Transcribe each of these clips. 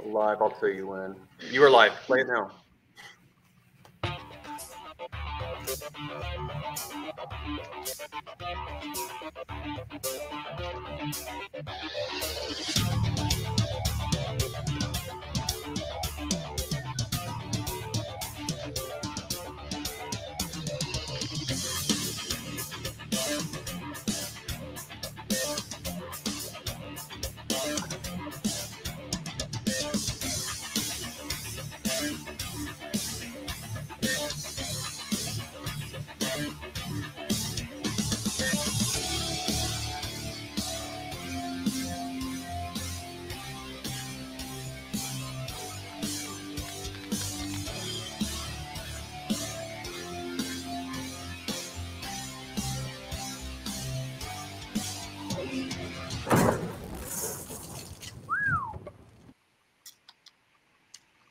live. I'll tell you when. You are live. Play it now.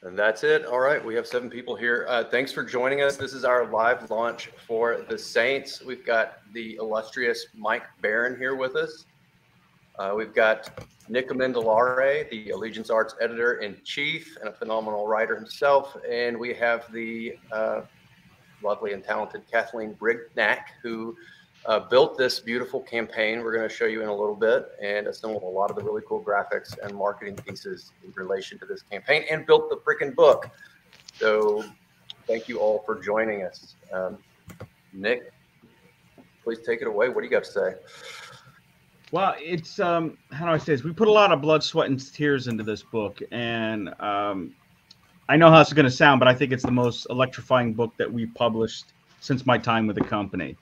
And that's it. All right, we have 7 people here. Thanks for joining us. This is our live launch for The Saints. We've got the illustrious Mike Barron here with us. We've got Nick Amendolara, the Allegiance Arts editor-in-chief and a phenomenal writer himself. And we have the lovely and talented Kathleen Brignac, who built this beautiful campaign we're going to show you in a little bit, and assembled a lot of the really cool graphics and marketing pieces in relation to this campaign, and built the freaking book. So thank you all for joining us. Nick, please take it away. What do you got to say? Well, it's how do I say this? We put a lot of blood, sweat, and tears into this book, and I know how this is going to sound, but I think it's the most electrifying book that we've published since my time with the company.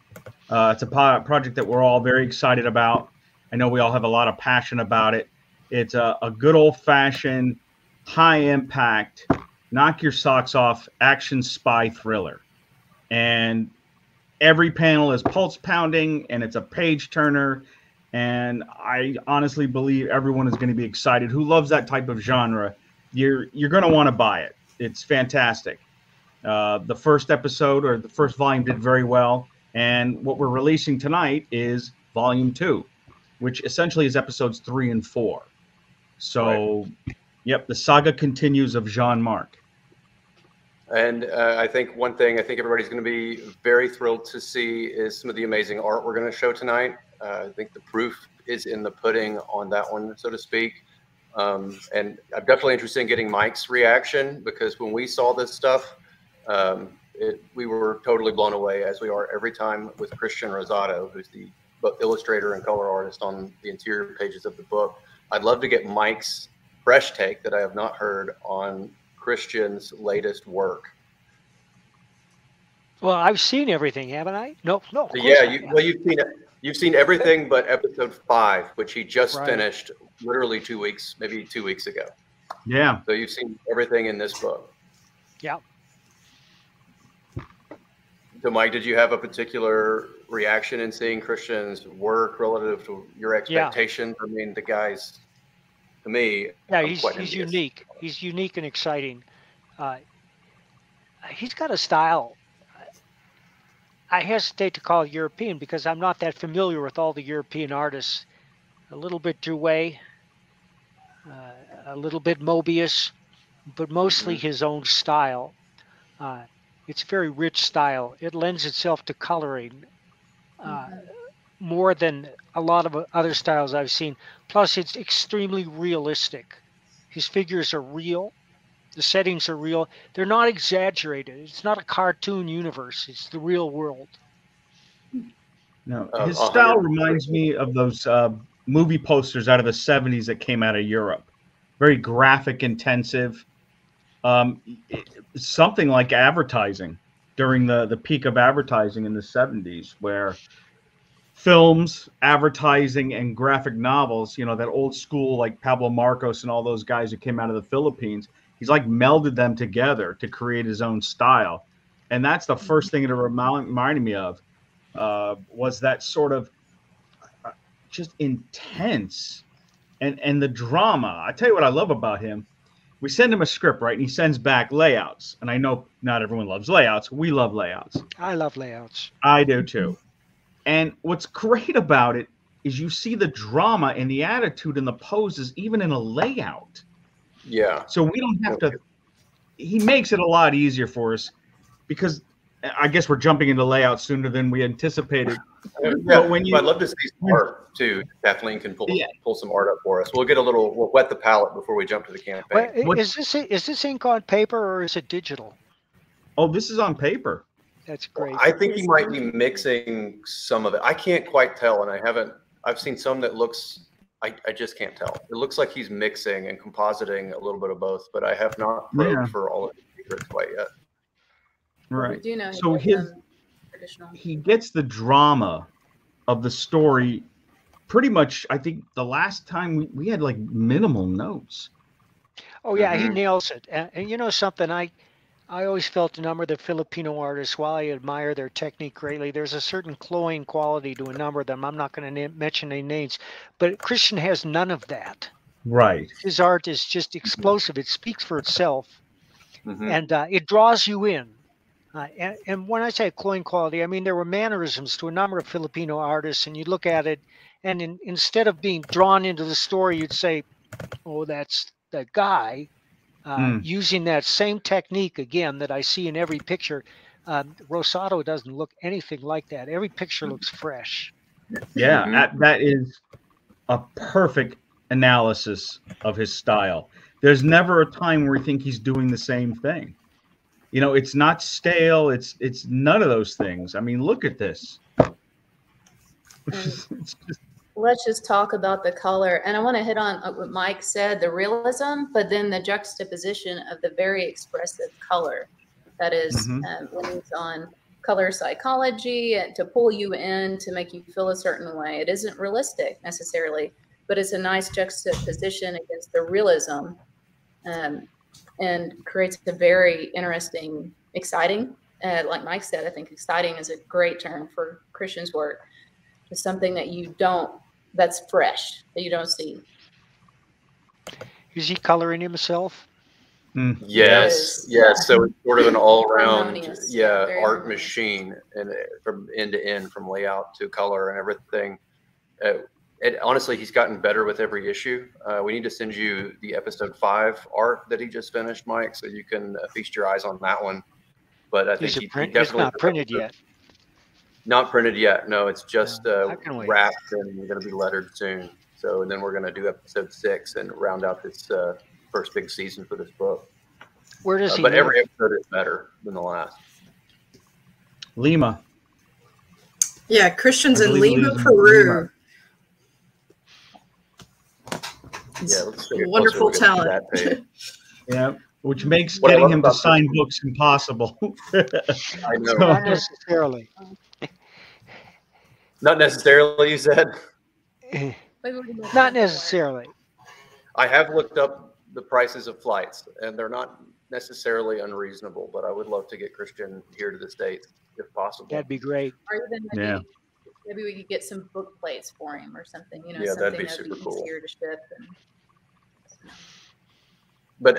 It's a project that we're all very excited about. I know we all have a lot of passion about it. It's a good old-fashioned, high-impact, knock your socks off action spy thriller. And every panel is pulse-pounding, and it's a page-turner. And I honestly believe everyone is going to be excited. Who loves that type of genre? You're going to want to buy it. It's fantastic. The first episode, or the first volume, did very well. And what we're releasing tonight is volume 2, which essentially is episodes 3 and 4. So, right. Yep, the saga continues of Jean-Marc. And I think one thing I think everybody's going to be very thrilled to see is some of the amazing art we're going to show tonight. I think the proof is in the pudding on that one, so to speak. And I'm definitely interested in getting Mike's reaction, because when we saw this stuff, we were totally blown away, as we are every time with Christian Rosado, who's the illustrator and color artist on the interior pages of the book. I'd love to get Mike's fresh take that I have not heard on Christian's latest work. Well, I've seen everything, haven't I? No. Yeah, you've seen it. You've seen everything but episode 5, which he just finished literally 2 weeks, maybe 2 weeks ago. Yeah. So you've seen everything in this book. Yeah. So, Mike, did you have a particular reaction in seeing Christian's work relative to your expectations? Yeah. I mean, the guy's, to me, he's unique. He's unique and exciting. He's got a style. I hesitate to call it European because I'm not that familiar with all the European artists. A little bit Drouet, a little bit Mobius, but mostly his own style. It's a very rich style. It lends itself to coloring more than a lot of other styles I've seen. Plus, it's extremely realistic. His figures are real. The settings are real. They're not exaggerated. It's not a cartoon universe. It's the real world. No, his style reminds me of those movie posters out of the 70s that came out of Europe. Very graphic, intensive. Something like advertising during the peak of advertising in the 70s, where films, advertising, and graphic novels, that old school, like Pablo Marcos and all those guys who came out of the Philippines, he's like melded them together to create his own style. And that's the first thing it reminded me of, was that sort of just intense and the drama. I tell you what I love about him. We send him a script, right? And he sends back layouts. And I know not everyone loves layouts. We love layouts. I love layouts. I do too. And what's great about it is you see the drama and the attitude and the poses even in a layout. Yeah. So we don't have to. He makes it a lot easier for us because I guess we're jumping into layout sooner than we anticipated. Yeah, But when I'd love to see some art too. Kathleen can pull some art up for us. We'll wet the palette before we jump to the campaign. Well, is this ink on paper or is it digital? Oh, this is on paper. That's great. I think he might be mixing some of it. I can't quite tell, and I've seen some that looks. I just can't tell. It looks like he's mixing and compositing a little bit of both, but I have not probed for all of the secrets quite yet. Right. We do know So traditional. he gets the drama of the story pretty much. I think the last time we had like minimal notes. Oh yeah, he nails it. And you know something, I always felt a number of the Filipino artists, while I admire their technique greatly, there's a certain cloying quality to a number of them. I'm not going to mention any names, but Christian has none of that. Right. His art is just explosive. It speaks for itself, and it draws you in. And when I say cloying quality, I mean there were mannerisms to a number of Filipino artists, and you look at it, and instead of being drawn into the story, you'd say, "Oh, that's that guy." Using that same technique again that I see in every picture. Rosado doesn't look anything like that. Every picture looks fresh. Yeah, that is a perfect analysis of his style. There's never a time where we think he's doing the same thing. You know, it's not stale. It's none of those things. I mean, look at this. Let's just talk about the color. And I want to hit on what Mike said, the realism, but then the juxtaposition of the very expressive color. That is when it's on color psychology and to pull you in, to make you feel a certain way. It isn't realistic necessarily, but it's a nice juxtaposition against the realism and creates a very interesting, exciting, like Mike said, I think exciting is a great term for Christian's work. It's something that that's fresh, that you don't see. Is he coloring himself? Yes. So it's sort of an all-around, art harmonious. machine, and from end to end, from layout to color and everything. Honestly, he's gotten better with every issue. We need to send you the episode 5 art that he just finished, Mike, so you can feast your eyes on that one. But I think he definitely it's not printed yet. Not printed yet. No, it's just wrapped and going to be lettered soon. So, and then we're going to do episode 6 and round out this first big season for this book. Where does he But live? every episode is better than the last. Lima. Yeah, Christian's in believe Lima, he's in Peru. Yeah, let's take a Wonderful closer look at talent. that page. Yeah, which makes What I getting love him to about sign books impossible. I know. Not necessarily. Not necessarily, you said? Not necessarily. I have looked up the prices of flights, and they're not necessarily unreasonable, but I would love to get Christian here to the States if possible. That'd be great. Or even maybe we could get some book plates for him or something, Yeah, something that'd be super cool. easier to ship. But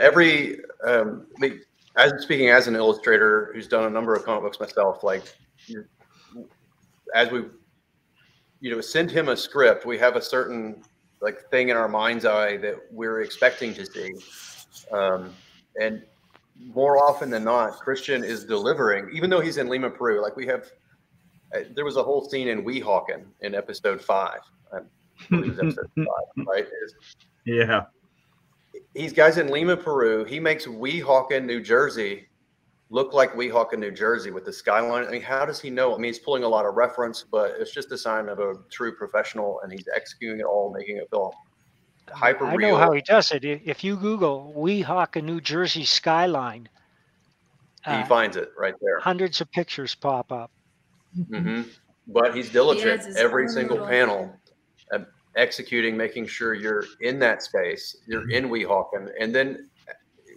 speaking as an illustrator who's done a number of comic books myself, like as we, send him a script, we have a certain thing in our mind's eye that we're expecting to see. And more often than not, Christian is delivering, even though he's in Lima, Peru. There was a whole scene in Weehawken in episode 5. I believe it was episode 5, right? Yeah. He's guys in Lima, Peru. He makes Weehawken, New Jersey look like Weehawken, New Jersey with the skyline. I mean, how does he know? I mean, he's pulling a lot of reference, but it's just a sign of a true professional, and he's executing it all, making it feel hyper real. I know how he does it. If you Google Weehawken, New Jersey skyline, he finds it right there. Hundreds of pictures pop up. But he's diligent. He Every single panel, executing, making sure you're in that space, you're in Weehawken. And then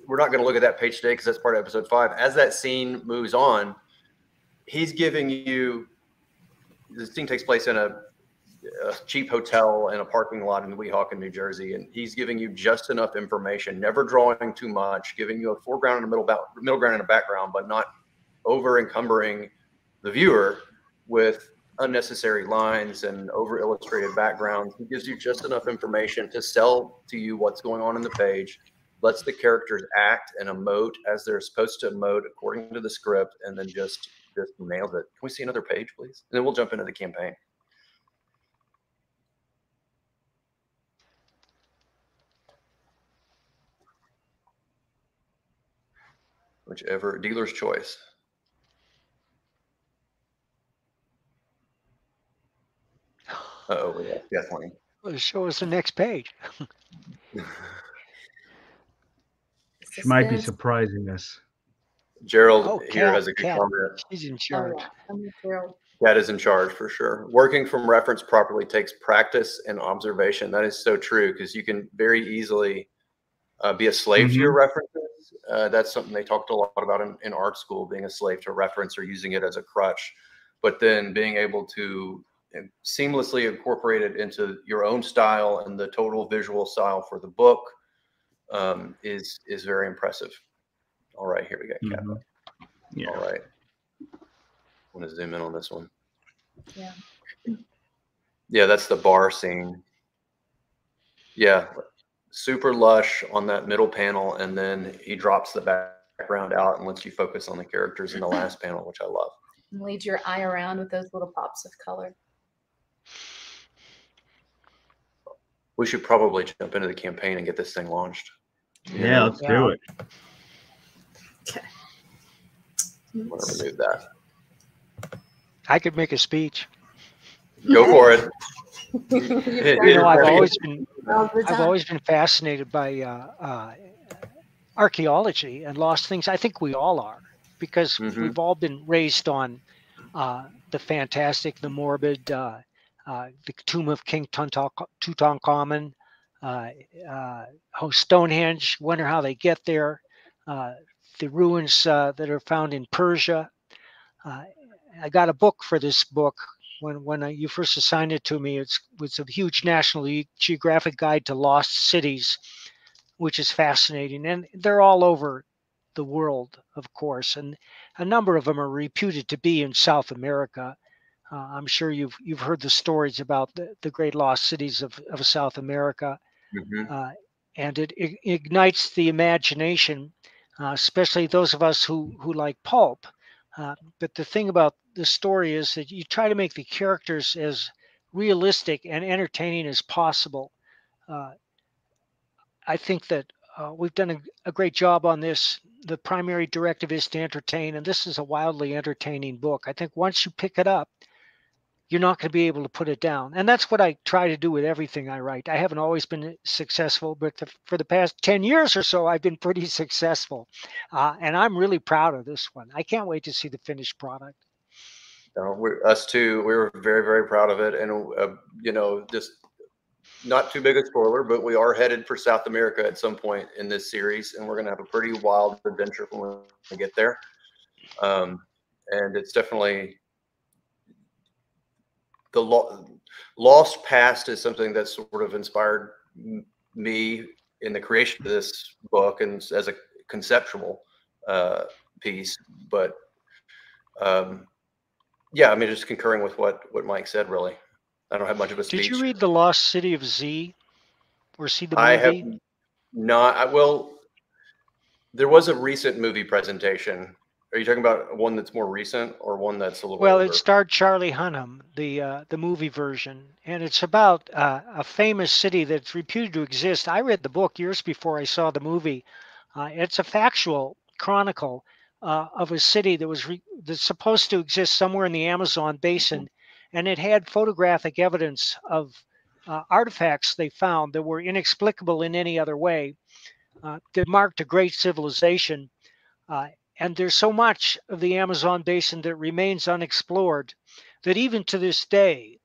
we're not going to look at that page today because that's part of episode 5. As that scene moves on, he's giving you, the scene takes place in a cheap hotel in a parking lot in Weehawken, New Jersey, and he's giving you just enough information, never drawing too much, giving you a foreground and a middle ground and a background, but not over encumbering the viewer with unnecessary lines and over illustrated backgrounds. He gives you just enough information to sell to you what's going on in the page, lets the characters act and emote as they're supposed to emote according to the script, and then just nails it. Can we see another page, please? And then we'll jump into the campaign. Whichever, dealer's choice. Uh-oh, yeah, definitely. Well, show us the next page. She might be surprising us. Gerald here has a good Kat. comment. She's in charge. Kat is in charge for sure. Working from reference properly takes practice and observation. That is so true, because you can very easily be a slave to your references. That's something they talked a lot about in art school, being a slave to reference or using it as a crutch. But then being able to seamlessly incorporate it into your own style and the total visual style for the book is very impressive. All right, here we go, Kat. Yeah. All right. I want to zoom in on this one. Yeah. Yeah, that's the bar scene. Yeah, super lush on that middle panel, and then he drops the background out and lets you focus on the characters in the last panel, which I love. And lead your eye around with those little pops of color. We should probably jump into the campaign and get this thing launched. Yeah, let's do it. Okay. I'm going to remove that. I could make a speech. Go for it. You know, I've always been fascinated by archaeology and lost things. I think we all are, because we've all been raised on the fantastic, the morbid, the tomb of King Tutankhamun, Stonehenge. Wonder how they get there. The ruins that are found in Persia. I got a book for this book. When you first assigned it to me, it was a huge National Geographic Guide to Lost Cities, which is fascinating. And they're all over the world, of course. And a number of them are reputed to be in South America. I'm sure you've heard the stories about the great lost cities of South America. And it ignites the imagination, especially those of us who like pulp. But the thing about the story is that you try to make the characters as realistic and entertaining as possible. I think that we've done a great job on this. The primary directive is to entertain, and this is a wildly entertaining book. I think once you pick it up, you're not going to be able to put it down. And that's what I try to do with everything I write. I haven't always been successful, but for the past 10 years or so, I've been pretty successful. And I'm really proud of this one. I can't wait to see the finished product. Us too. We were very, very proud of it. And, you know, just not too big a spoiler, but we are headed for South America at some point in this series. And we're going to have a pretty wild adventure when we get there. And it's definitely... The lost past is something that sort of inspired me in the creation of this book and as a conceptual piece. But yeah, I mean, just concurring with what Mike said, really. I don't have much of a speech. Did you read The Lost City of Z or see the movie? I have not. Well, there was a recent movie presentation. Are you talking about one that's more recent or one that's a little older? It starred Charlie Hunnam, the movie version, and it's about a famous city that's reputed to exist. I read the book years before I saw the movie. It's a factual chronicle of a city that was that's supposed to exist somewhere in the Amazon basin, and it had photographic evidence of artifacts they found that were inexplicable in any other way, that marked a great civilization. And there's so much of the Amazon basin that remains unexplored that even to this day,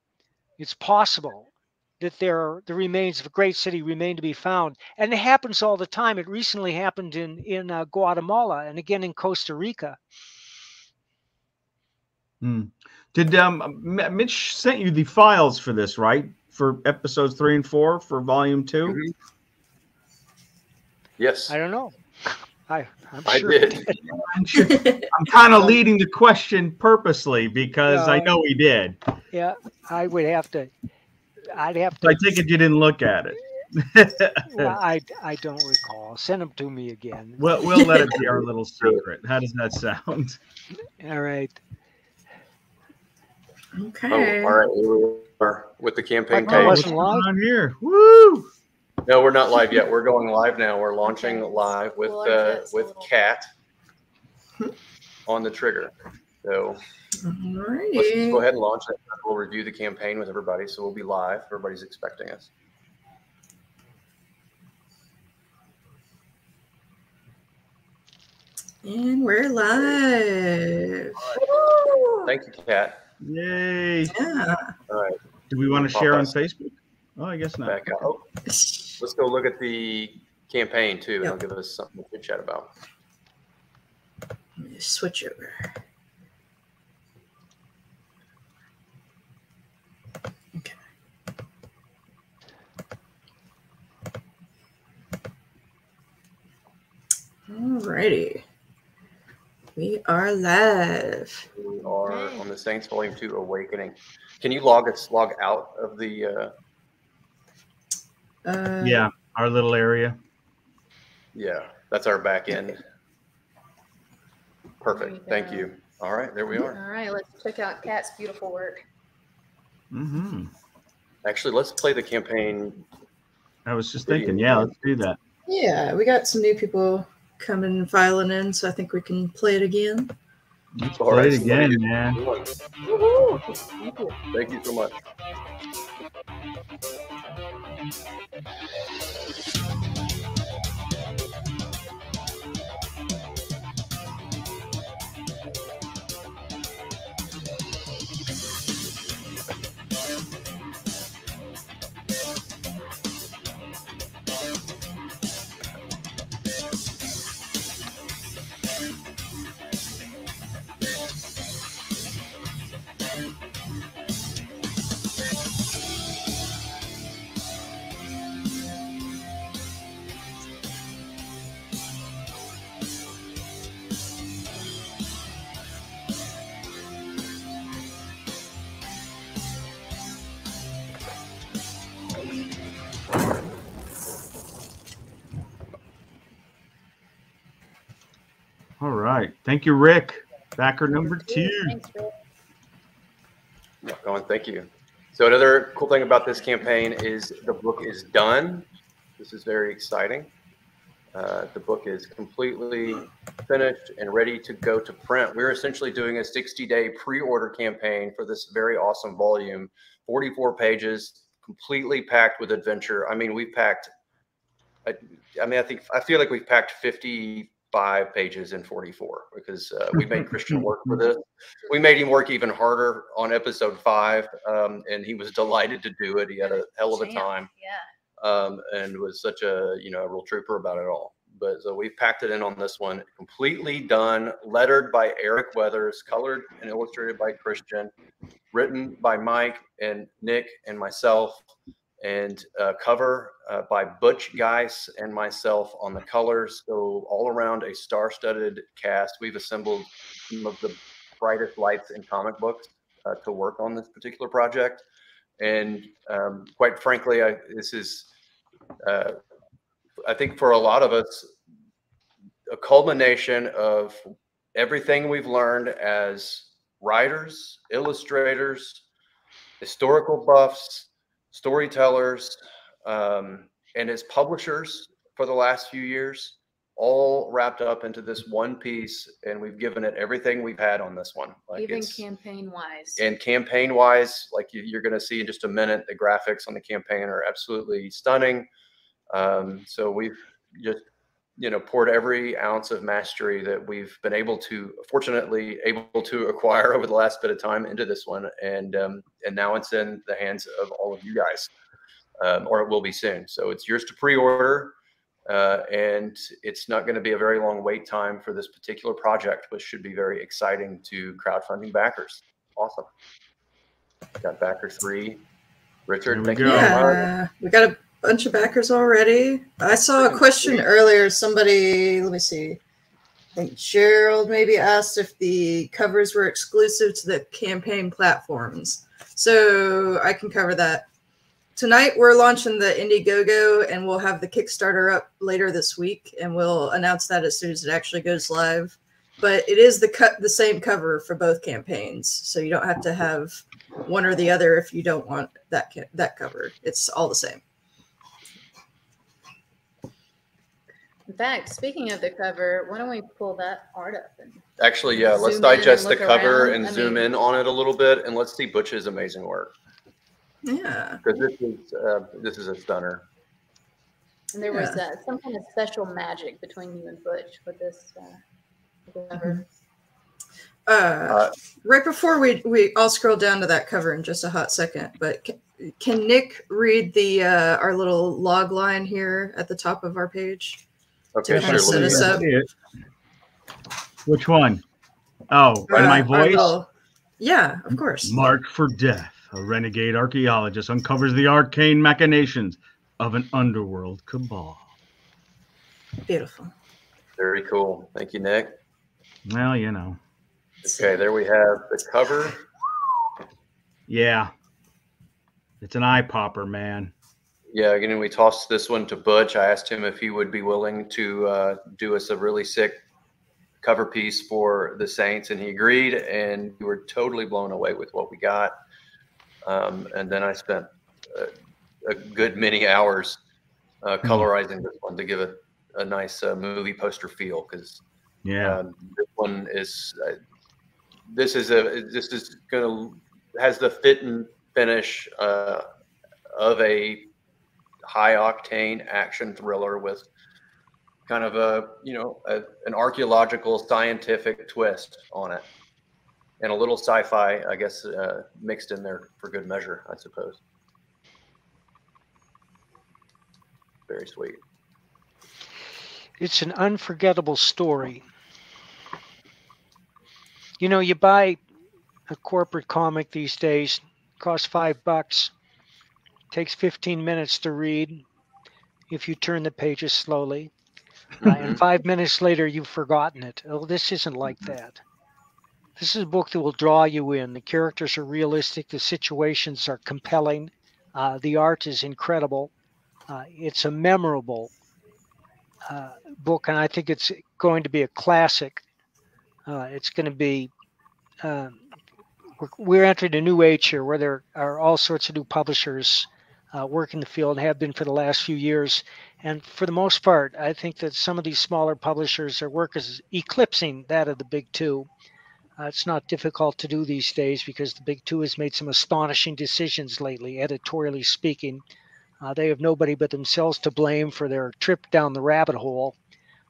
it's possible that the remains of a great city remain to be found. And it happens all the time. It recently happened in Guatemala and again in Costa Rica. Did Mitch sent you the files for this, right? For episodes 3 and 4 for volume 2? Yes. I don't know. I'm I sure did. I'm kind of leading the question purposely because I know he did. Yeah, I'd have to. I take it you didn't look at it. Well, I don't recall. Send them to me again. We'll let it be our little secret. How does that sound? All right. Okay. Oh, all right. Here we are with the campaign That Oh, page. what's wasn't going live? on here? Woo! No, we're not live yet. We're going live now. We're launching Okay. live with We'll adjust a little. Kat on the trigger. So let's just Alrighty. go ahead and launch it. We'll review the campaign with everybody. So we'll be live. Everybody's expecting us. And we're live. Thank you, Kat. Yay! Yeah. All right. Do we want to share on Facebook? Oh, I guess not. Back out. Oh, let's go look at the campaign too, and Yep. it'll give us something to chat about. Let me switch over. Okay. Alrighty. We are live. We are on the Saints Volume 2 Awakening. Can you log out of the Yeah, our little area. yeah, that's our back end. There Perfect. you Thank go. you. All right, there we All are. right, let's check out Kat's beautiful work. Mm-hmm. Actually, let's play the campaign. I was just thinking, yeah, let's do that. Yeah, we got some new people coming and filing in, so I think we can play it again. Let's All play right, it so what do again, you- man. Woohoo! Thank you. Thank you so much. All right. Thank you, Rick. Backer number 2. Thanks, Rick. Yeah, Colin, thank you. So another cool thing about this campaign is the book is done. This is very exciting. The book is completely finished and ready to go to print. We're essentially doing a 60-day pre-order campaign for this very awesome volume, 44 pages, completely packed with adventure. I mean, we packed, I feel like we've packed 55 pages in 44 because we made Christian work for this. We made him work even harder on episode 5, and he was delighted to do it. He had a hell of a time. Yeah. And was such a real trooper about it all. But so we packed it in on this one, completely done, lettered by Eric Weathers, colored and illustrated by Christian, written by Mike and Nick and myself, and cover by Butch Geis and myself on the colors. So all around a star-studded cast. We've assembled some of the brightest lights in comic books to work on this particular project. And quite frankly, this is, I think for a lot of us, a culmination of everything we've learned as writers, illustrators, historical buffs, storytellers, and as publishers for the last few years, all wrapped up into this one piece. And we've given it everything we've had on this one. Like Even it's, campaign-wise. and campaign-wise, like you're going to see in just a minute, the graphics on the campaign are absolutely stunning. So we've just, poured every ounce of mastery that we've been fortunately able to acquire over the last bit of time into this one, and now it's in the hands of all of you guys, or it will be soon. So it's yours to pre-order. And it's not going to be a very long wait time for this particular project, which should be very exciting to crowdfunding backers. Awesome. Got backer 3. Richard, thank you very much. Yeah, we got a bunch of backers already. I saw a question earlier. Somebody, let me see. I think Gerald maybe asked if the covers were exclusive to the campaign platforms. So I can cover that. tonight we're launching the Indiegogo, and we'll have the Kickstarter up later this week, and we'll announce that as soon as it actually goes live. But it is the same cover for both campaigns, so you don't have to have one or the other if you don't want that cover. It's all the same. In fact, speaking of the cover, why don't we pull that art up? And actually, yeah, let's digest the cover and zoom in on it a little bit, and let's see Butch's amazing work. Yeah, because this is a stunner. And there was some kind of special magic between you and Butch with this cover. Right before I'll scroll down to that cover in just a hot second, but can Nick read the our little log line here at the top of our page? Okay, sure. Set us up. Which one? Oh, in my voice? Yeah, of course. Marked for death, a renegade archaeologist uncovers the arcane machinations of an underworld cabal. Beautiful. Very cool. Thank you, Nick. Well, you know. Okay, there we have the cover. Yeah. It's an eye popper, man. Yeah, again, we tossed this one to Butch. I asked him if he would be willing to do us a really sick cover piece for the Saints, and he agreed, and we were totally blown away with what we got. And then I spent a good many hours colorizing this one to give it a nice movie poster feel, because this one is has the fit and finish of a high octane action thriller with kind of an archaeological scientific twist on it, and a little sci-fi, I guess, mixed in there for good measure, I suppose. Very sweet. It's an unforgettable story. You know, you buy a corporate comic these days, costs $5, takes 15 minutes to read if you turn the pages slowly, and 5 minutes later you've forgotten it. Oh, this isn't like that. This is a book that will draw you in. The characters are realistic, the situations are compelling, the art is incredible. It's a memorable book, and I think it's going to be a classic. It's going to be we're entering a new age here where there are all sorts of new publishers working the field and have been for the last few years. And for the most part, I think that some of these smaller publishers, their work is eclipsing that of the big two. It's not difficult to do these days because the big two has made some astonishing decisions lately, editorially speaking. They have nobody but themselves to blame for their trip down the rabbit hole.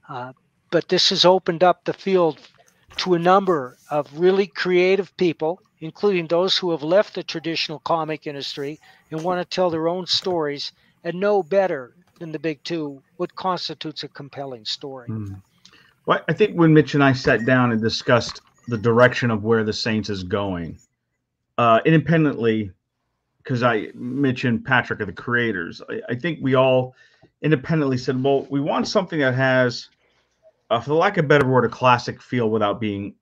But this has opened up the field to a number of really creative people, including those who have left the traditional comic industry and want to tell their own stories and know better than the big two what constitutes a compelling story. Well, I think when Mitch and I sat down and discussed the direction of where the Saints is going, independently, because Mitch and Patrick are the creators, I think we all independently said, well, we want something that has, for the lack of a better word, a classic feel without being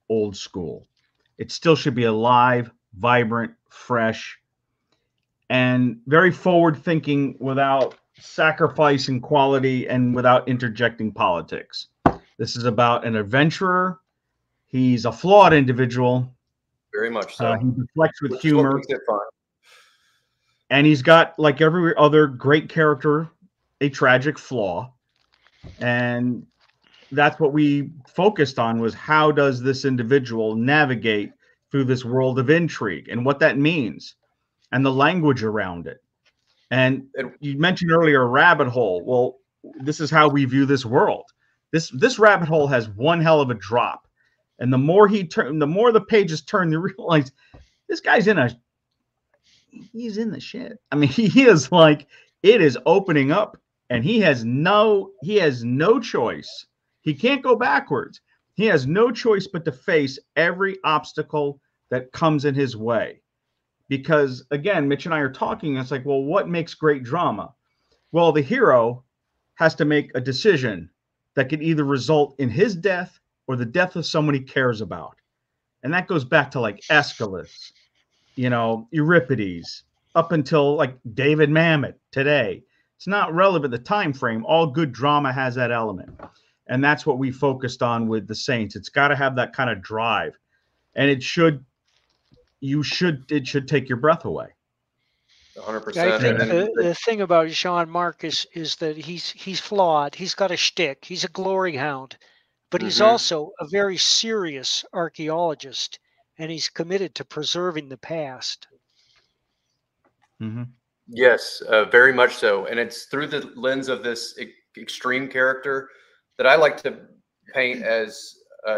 old school. It still should be alive, vibrant, fresh, and very forward-thinking without sacrificing quality and without interjecting politics. This is about an adventurer. He's a flawed individual. Very much so. He reflects with humor. And he's got, like every other great character, a tragic flaw. And that's what we focused on, was how does this individual navigate through this world of intrigue and what that means and the language around it. And you mentioned earlier a rabbit hole. Well, this is how we view this world. This rabbit hole has one hell of a drop. And the more the pages turn, you realize this guy's he's in the shit. I mean, he is like, it is opening up, and he has no choice. He can't go backwards. He has no choice but to face every obstacle that comes in his way. Because, again, Mitch and I are talking, it's like, well, what makes great drama? Well, the hero has to make a decision that could either result in his death or the death of someone he cares about. And that goes back to like Aeschylus, Euripides, up until like David Mamet today. It's not relevant, the time frame. All good drama has that element. And that's what we focused on with the Saints. It's got to have that kind of drive. And it should take your breath away. 100%. I think the thing about Jean Marc is that he's flawed. He's got a shtick. He's a glory hound, but he's also a very serious archaeologist, and he's committed to preserving the past. Mm-hmm. Yes, very much so. And it's through the lens of this extreme character that I like to paint as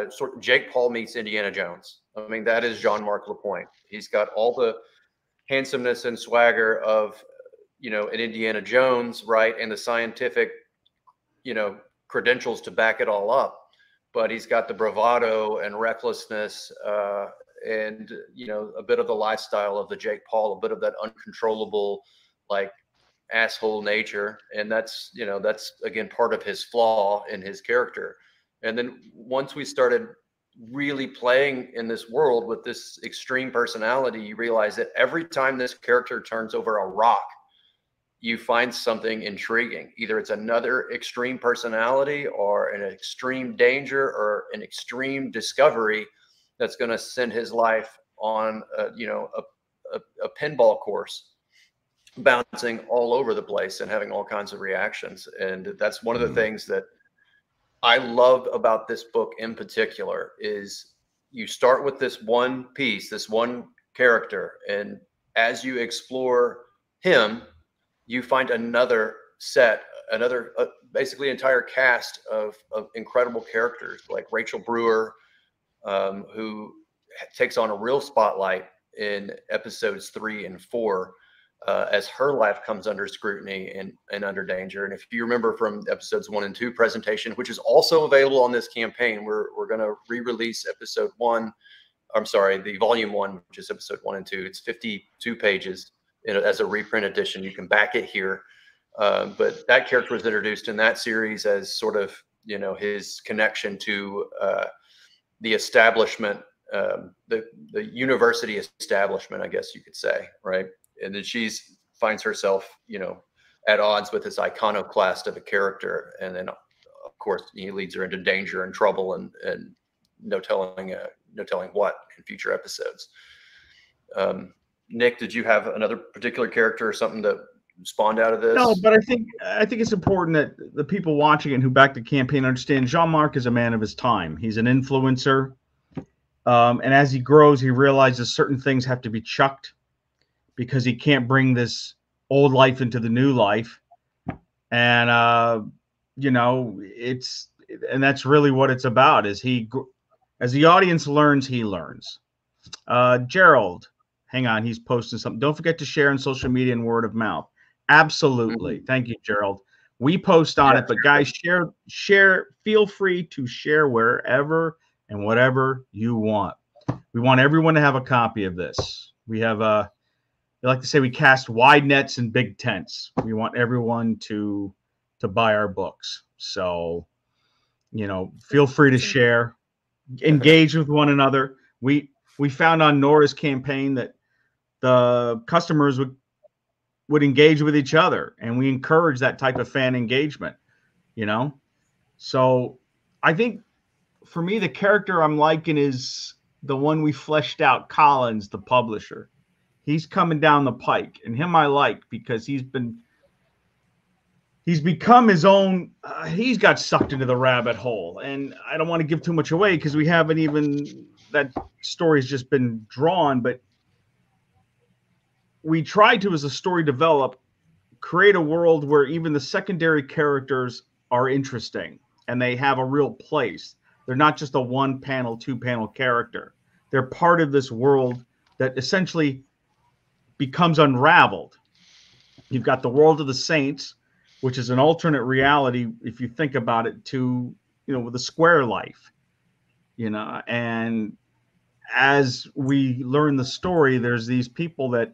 sort of Jake Paul meets Indiana Jones. I mean, that is Jean-Marc Lapointe. He's got all the handsomeness and swagger of, you know, an Indiana Jones, right? And the scientific, you know, credentials to back it all up. But he's got the bravado and recklessness and, you know, a bit of the lifestyle of the Jake Paul, a bit of that uncontrollable, like, asshole nature. And that's, you know, that's, again, part of his flaw in his character. And then once we started really playing in this world with this extreme personality, you realize that every time this character turns over a rock, you find something intriguing. Either it's another extreme personality or an extreme danger or an extreme discovery that's going to send his life on you know, a pinball course, bouncing all over the place and having all kinds of reactions. And that's one of the things that I love about this book in particular is you start with this one piece, this one character, and as you explore him, you find another set, basically entire cast of incredible characters like Rachel Brewer, who takes on a real spotlight in episodes 3 and 4. As her life comes under scrutiny and under danger. And if you remember from episodes 1 and 2 presentation, which is also available on this campaign, we're going to re-release episode 1. I'm sorry, the volume 1, which is episode 1 and 2. It's 52 pages as a reprint edition. You can back it here. But that character was introduced in that series as sort of, you know, his connection to the establishment, the university establishment, I guess you could say, right? And then finds herself, you know, at odds with this iconoclast of a character. And then, of course, he leads her into danger and trouble and no telling what in future episodes. Nick, did you have another particular character or something that spawned out of this? No, but I think it's important that the people watching and who back the campaign understand Jean-Marc is a man of his time. He's an influencer. And as he grows, he realizes certain things have to be chucked, because he can't bring this old life into the new life. And, you know, and that's really what it's about, is as the audience learns, he learns. Gerald, hang on, he's posting something. Don't forget to share on social media and word of mouth. Absolutely. Thank you, Gerald. We post on it, but guys, share, feel free to share wherever and whatever you want. We want everyone to have a copy of this. We have I like to say we cast wide nets and big tents. We want everyone to buy our books. So, you know, feel free to share, engage with one another. We found on Nora's campaign that the customers would engage with each other, and we encourage that type of fan engagement, you know? So I think for me, the character I'm liking is the one we fleshed out, Collins, the publisher. He's coming down the pike, and him I like because he's become his own. He's got sucked into the rabbit hole, and I don't want to give too much away because we haven't even, that story's just been drawn. But we tried to, as a story developed, create a world where even the secondary characters are interesting and they have a real place. They're not just a 1-panel, 2-panel character. They're part of this world that essentially becomes unraveled. You've got the world of the Saints, which is an alternate reality, if you think about it, to, you know, with a square life, you know. And as we learn the story, there's these people that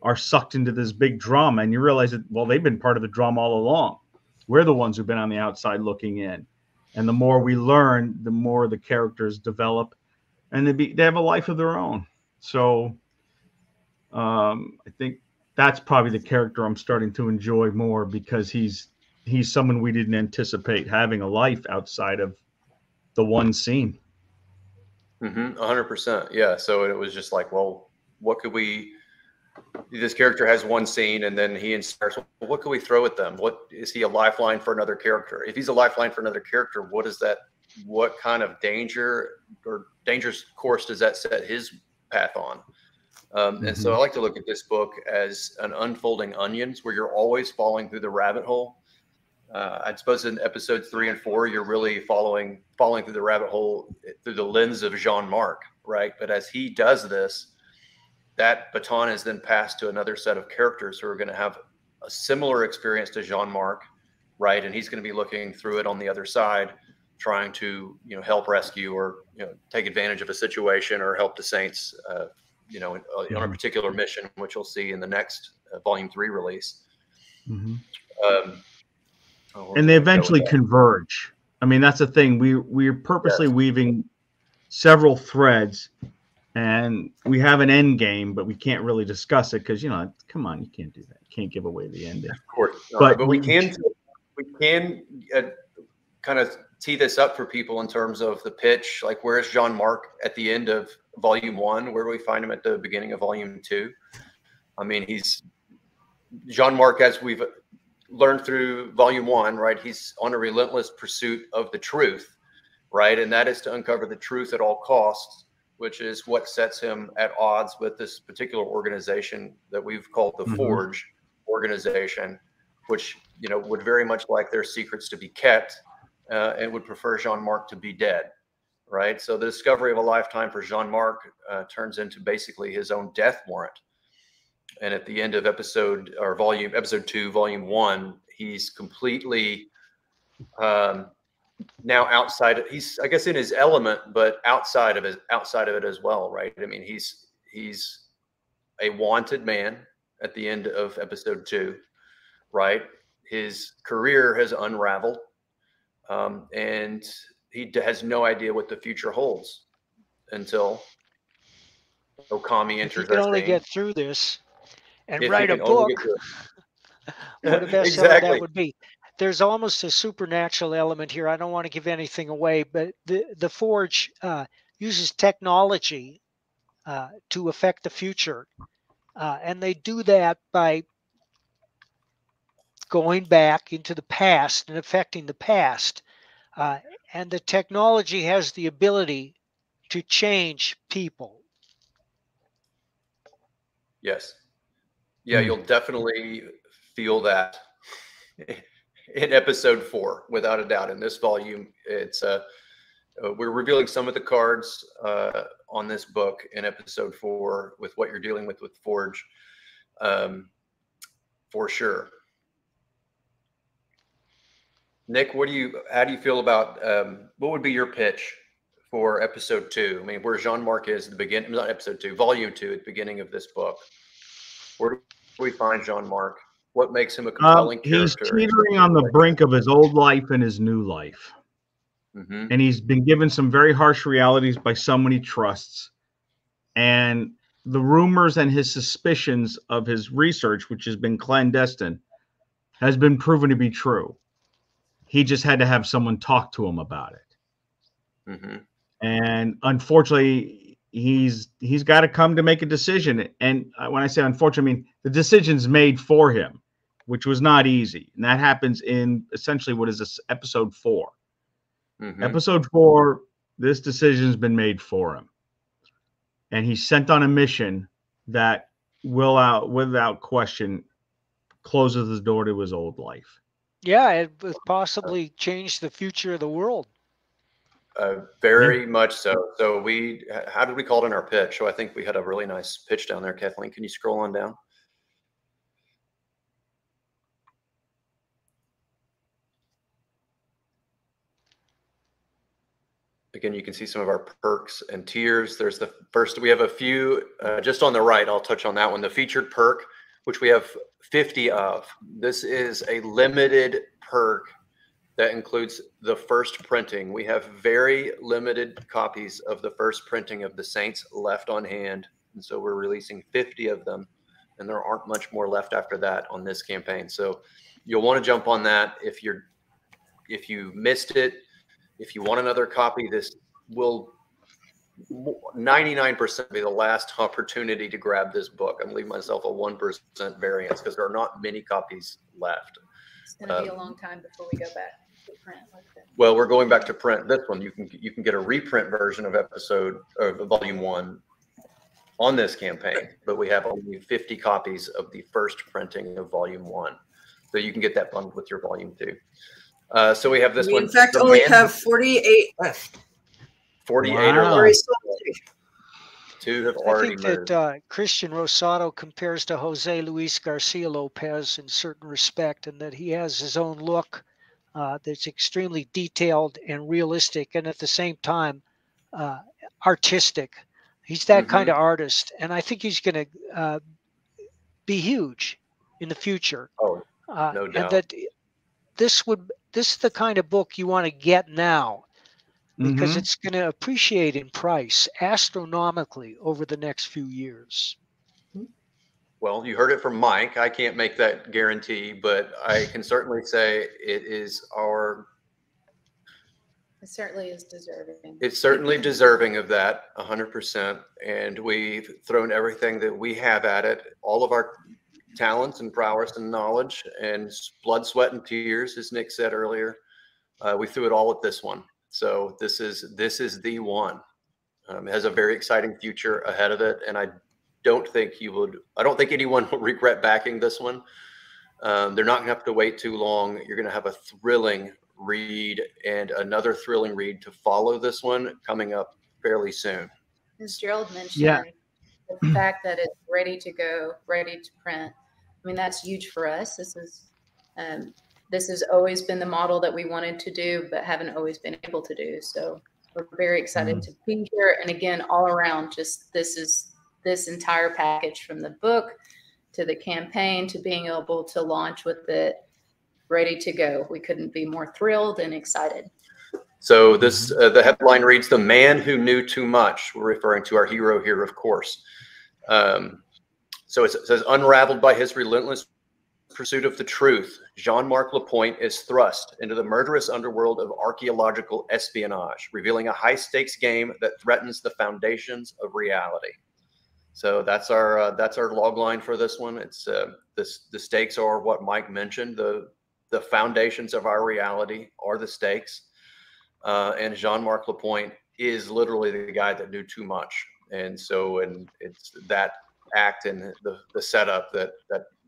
are sucked into this big drama, and you realize that, well, they've been part of the drama all along. We're the ones who've been on the outside looking in. And the more we learn, the more the characters develop, and they have a life of their own. So I think that's probably the character I'm starting to enjoy more, because he's someone we didn't anticipate having a life outside of the one scene. 100%. Yeah. So it was just like, well, what could we? This character has one scene, and then he inspires. Well, what could we throw at them? What is he a lifeline for another character? If he's a lifeline for another character, what is that? What kind of danger or dangerous course does that set his path on? And so I like to look at this book as an unfolding onions, where you're always falling through the rabbit hole. I suppose in episodes 3 and 4, you're really falling through the rabbit hole through the lens of Jean-Marc, right? But as he does this, that baton is then passed to another set of characters who are going to have a similar experience to Jean-Marc, right? And he's going to be looking through it on the other side, trying to, help rescue or, take advantage of a situation or help the Saints, on a particular mission, which you'll see in the next Volume 3 release. And they eventually converge. I mean, that's the thing. We're purposely weaving several threads, and we have an end game, but we can't really discuss it because, come on, you can't do that. You can't give away the ending. Of course, but we can kind of tee this up for people in terms of the pitch. Like, where is Jean-Marc at the end of Volume 1? Where do we find him at the beginning of Volume 2? I mean, he's Jean-Marc, as we've learned through Volume 1, right? He's on a relentless pursuit of the truth, right? And that is to uncover the truth at all costs, which is what sets him at odds with this particular organization that we've called the Forge organization, which, would very much like their secrets to be kept, and would prefer Jean-Marc to be dead, right? So the discovery of a lifetime for Jean-Marc turns into basically his own death warrant. And at the end of episode 2, Volume 1, he's completely now outside. He's, I guess, in his element, but outside of it as well, right? I mean, he's a wanted man at the end of episode 2, right? His career has unraveled, and he has no idea what the future holds until Okami enters. If you can only get through this and write a book, what a bestseller Exactly. that would be. There's almost a supernatural element here. I don't want to give anything away, but the Forge uses technology to affect the future. And they do that by going back into the past and affecting the past. And the technology has the ability to change people. Yes. Yeah, you'll definitely feel that in episode 4, without a doubt. In this volume, it's we're revealing some of the cards on this book in episode 4 with what you're dealing with Forge, for sure. Nick, how do you feel about what would be your pitch for episode 2? I mean, where Jean-Marc is at the beginning, not episode 2, Volume 2, at the beginning of this book. Where do we find Jean-Marc? What makes him a compelling character? He's teetering on the brink of his old life and his new life. And he's been given some very harsh realities by someone he trusts. And the rumors and his suspicions of his research, which has been clandestine, has been proven to be true. He just had to have someone talk to him about it. And unfortunately, he's got to come to make a decision. And when I say unfortunately, I mean the decision's made for him, which was not easy. And that happens in essentially what is this, episode 4. Episode 4, this decision's been made for him. And he's sent on a mission that without question, closes the door to his old life. Yeah, it would possibly change the future of the world. Very much so. So how did we call it in our pitch? So I think we had a really nice pitch down there. Kathleen, can you scroll on down? Again, you can see some of our perks and tiers. There's the first, we have a few just on the right. I'll touch on that one. The featured perk, which we have 50 of. This is a limited perk that includes the first printing. We have very limited copies of the first printing of the Saints left on hand. And so we're releasing 50 of them and there aren't much more left after that on this campaign. So you'll want to jump on that if you missed it. If you want another copy, this will 99% be the last opportunity to grab this book. I'm leaving myself a 1% variance because there are not many copies left. It's going to be a long time before we go back to print like that. Well, we're going back to print this one. You can get a reprint version of volume 1 on this campaign, but we have only 50 copies of the first printing of volume 1. So you can get that bundled with your volume 2. So we have this one. In fact, only have 48 left. 48 Wow. are two have I already think moved. that Christian Rosado compares to Jose Luis Garcia Lopez in certain respect, and that he has his own look that's extremely detailed and realistic, and at the same time artistic. He's that kind of artist, and I think he's going to be huge in the future. Oh, no doubt. And that this is the kind of book you want to get now, because it's going to appreciate in price astronomically over the next few years. Well, you heard it from Mike. I can't make that guarantee, but I can certainly say it is It certainly is deserving. It's certainly deserving of that 100%. And we've thrown everything that we have at it, all of our talents and prowess and knowledge and blood, sweat, and tears, as Nick said earlier. We threw it all at this one. So this is the one. It has a very exciting future ahead of it, and I don't think anyone will regret backing this one. They're not going to have to wait too long. You're going to have a thrilling read and another thrilling read to follow this one coming up fairly soon. As Gerald mentioned, the fact that it's ready to go, ready to print. I mean, that's huge for us. This has always been the model that we wanted to do, but haven't always been able to do. So we're very excited to be here. And again, all around, just this entire package, from the book to the campaign to being able to launch with it, ready to go. We couldn't be more thrilled and excited. So this, the headline reads, "The Man Who Knew Too Much." We're referring to our hero here, of course. So it says, unraveled by his relentless pursuit of the truth, Jean-Marc Lapointe is thrust into the murderous underworld of archaeological espionage, revealing a high-stakes game that threatens the foundations of reality. So that's our log line for this one. It's the stakes are what Mike mentioned. The foundations of our reality are the stakes, and Jean-Marc Lapointe is literally the guy that knew too much, and it's that act and the setup that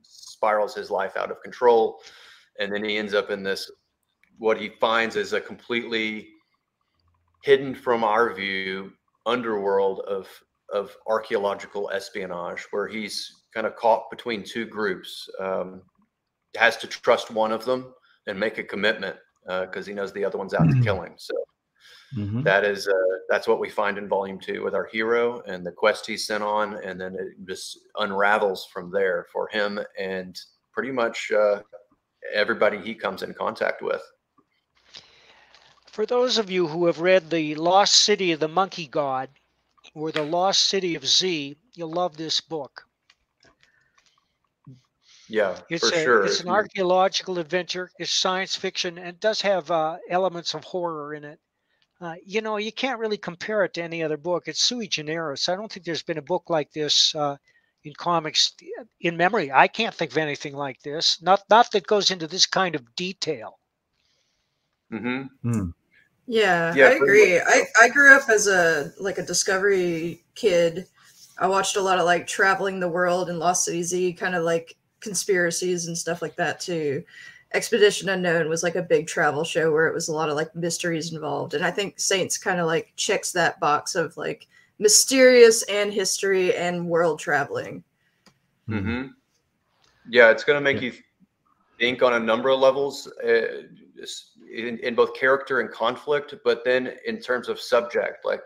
spirals his life out of control, and then he ends up in this, what he finds is a completely hidden from our view underworld of archaeological espionage, where he's kind of caught between two groups, has to trust one of them and make a commitment because he knows the other one's out to kill him. So that's what we find in volume 2 with our hero and the quest he's sent on, and then it just unravels from there for him and pretty much everybody he comes in contact with. For those of you who have read The Lost City of the Monkey God or The Lost City of Z, you'll love this book. Yeah, for sure. It's an archaeological adventure. It's science fiction, and it does have elements of horror in it. You can't really compare it to any other book. It's sui generis. I don't think there's been a book like this in comics in memory. I can't think of anything like this. Not that goes into this kind of detail. Yeah, I agree. I grew up as a Discovery kid. I watched a lot of like Traveling the World and Lost City Z, kind of like conspiracies and stuff like that too. Expedition Unknown was like a big travel show where it was a lot of like mysteries involved, and I think Saints kind of like checks that box of like mysterious and history and world traveling. Yeah, it's going to make you think on a number of levels, in both character and conflict, but then in terms of subject. Like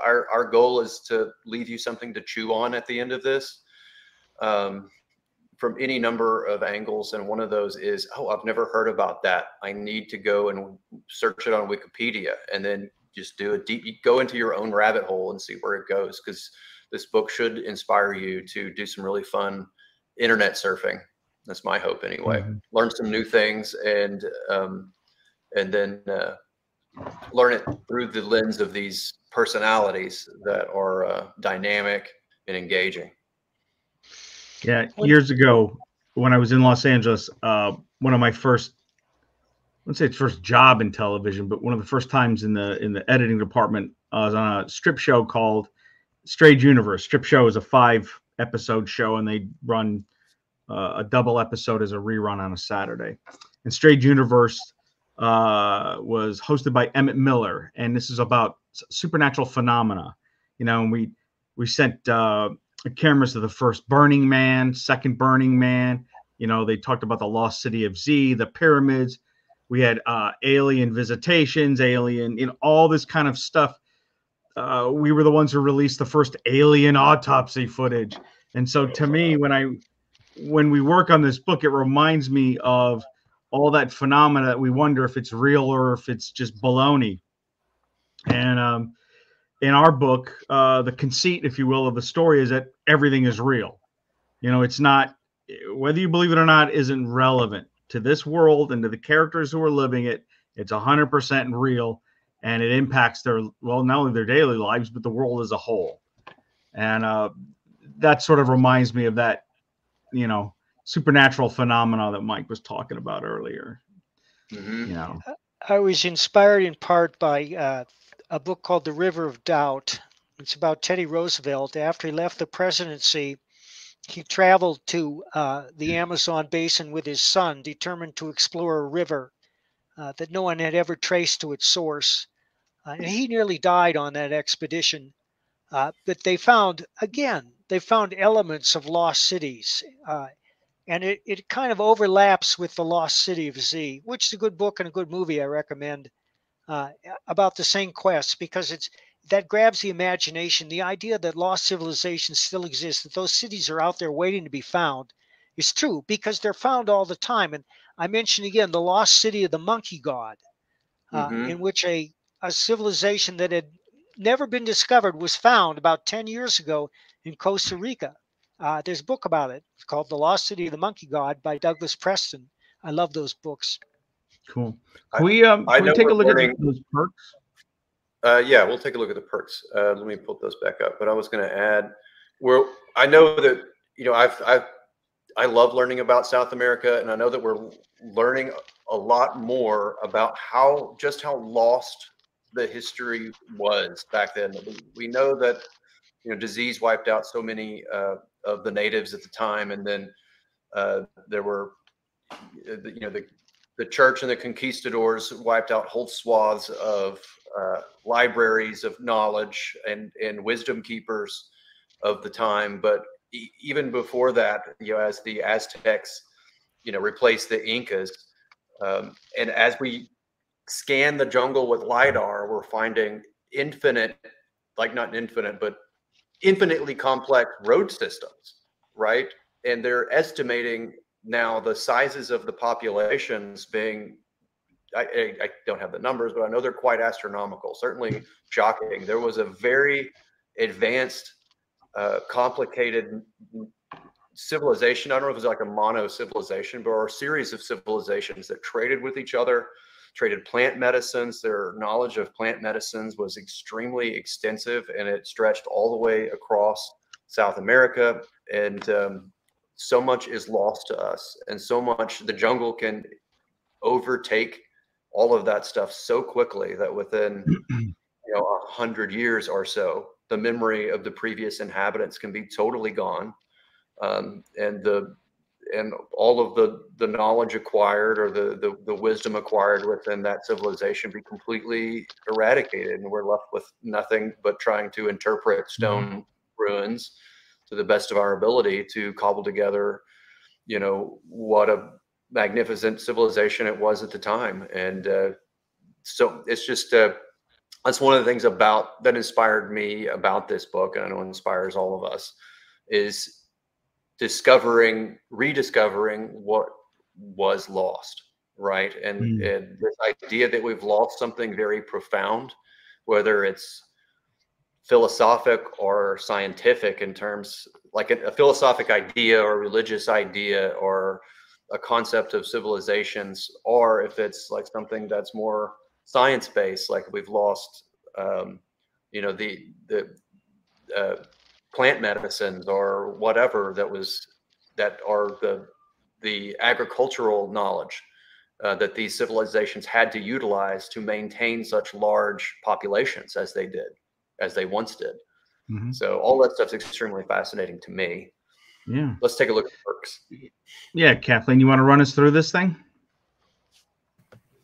our goal is to leave you something to chew on at the end of this. From any number of angles, and one of those is, oh, I've never heard about that. I need to go and search it on Wikipedia, and then just do go into your own rabbit hole and see where it goes, because this book should inspire you to do some really fun internet surfing. That's my hope anyway. Mm-hmm. Learn some new things and then learn it through the lens of these personalities that are dynamic and engaging. Yeah, years ago when I was in Los Angeles, one of my first, let's say it's first job in television, but one of the first times in the editing department, I was on a strip show called Strange Universe. Strip show is a 5-episode show, and they run a double episode as a rerun on a Saturday. And Strange Universe was hosted by Emmett Miller, and this is about supernatural phenomena. You know, and we sent cameras to the first Burning Man, second Burning Man. You know, they talked about the lost city of Z, the pyramids. We had alien visitations, all this kind of stuff. We were the ones who released the first alien autopsy footage. And so to me, when we work on this book, it reminds me of all that phenomena that we wonder if it's real or if it's just baloney. And in our book, the conceit, if you will, of the story is that everything is real. You know, it's not, whether you believe it or not, isn't relevant to this world and to the characters who are living it. It's 100% real, and it impacts their, well, not only their daily lives, but the world as a whole. And that sort of reminds me of that, you know, supernatural phenomena that Mike was talking about earlier. Mm-hmm. You know, I was inspired in part by a book called The River of Doubt. It's about Teddy Roosevelt. After he left the presidency, he traveled to the Amazon basin with his son, determined to explore a river that no one had ever traced to its source. And he nearly died on that expedition. But they found elements of lost cities. And it kind of overlaps with The Lost City of Z, which is a good book and a good movie I recommend, about the same quest, because that grabs the imagination. The idea that lost civilizations still exist, that those cities are out there waiting to be found, is true, because they're found all the time. And I mentioned again the lost city of the monkey god, in which a civilization that had never been discovered was found about 10 years ago in Costa Rica. There's a book about it. It's called The Lost City of the Monkey God by Douglas Preston. I love those books. cool. Can we take a look at those perks? Yeah, we'll take a look at the perks. Let me pull those back up. But I was going to add, I know that, you know, I love learning about South America, and I know that we're learning a lot more about how lost the history was back then. We know that, you know, disease wiped out so many of the natives at the time, and then there were, you know, the church and the conquistadors wiped out whole swaths of libraries of knowledge and wisdom keepers of the time. But even before that, you know, as the Aztecs, you know, replaced the Incas, and as we scan the jungle with LiDAR, we're finding infinitely complex road systems, right? And they're estimating now the sizes of the populations being, I don't have the numbers, but I know they're quite astronomical, certainly shocking. There was a very advanced, complicated civilization. I don't know if it's like a mono civilization, but a series of civilizations that traded with each other, traded plant medicines. Their knowledge of plant medicines was extremely extensive, and it stretched all the way across South America. And so much is lost to us, and so much the jungle can overtake all of that stuff so quickly that within, you know, 100 years or so, the memory of the previous inhabitants can be totally gone, and all of the knowledge acquired or the wisdom acquired within that civilization be completely eradicated, and we're left with nothing but trying to interpret stone ruins to the best of our ability to cobble together, you know, what a magnificent civilization it was at the time. And so it's just that's one of the things that inspired me about this book, and I know inspires all of us, is rediscovering what was lost, right? And this idea that we've lost something very profound, whether it's philosophic or scientific in terms like a philosophic idea or religious idea or a concept of civilizations, or if it's like something that's more science-based, like we've lost, you know, the plant medicines or whatever that are the agricultural knowledge that these civilizations had to utilize to maintain such large populations as they once did. Mm-hmm. So all that stuff's extremely fascinating to me. Yeah. Let's take a look at perks. Yeah, Kathleen, you want to run us through this thing?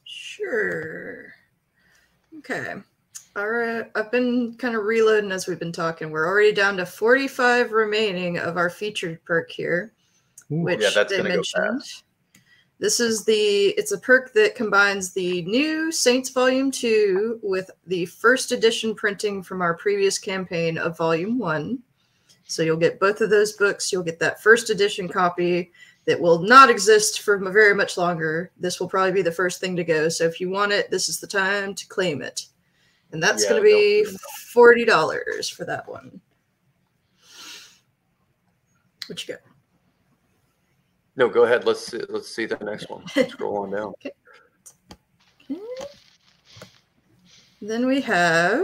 Sure. Okay. All right. I've been kind of reloading as we've been talking. We're already down to 45 remaining of our featured perk here, which that's they gonna go mentioned. fast. This is it's a perk that combines the new Saints Volume 2 with the first edition printing from our previous campaign of Volume 1. So you'll get both of those books. You'll get that first edition copy that will not exist for very much longer. This will probably be the first thing to go. So if you want it, this is the time to claim it. And that's going to be $40 for that one. What you got? No, go ahead. Let's see the next one. Scroll on down. Okay. Then we have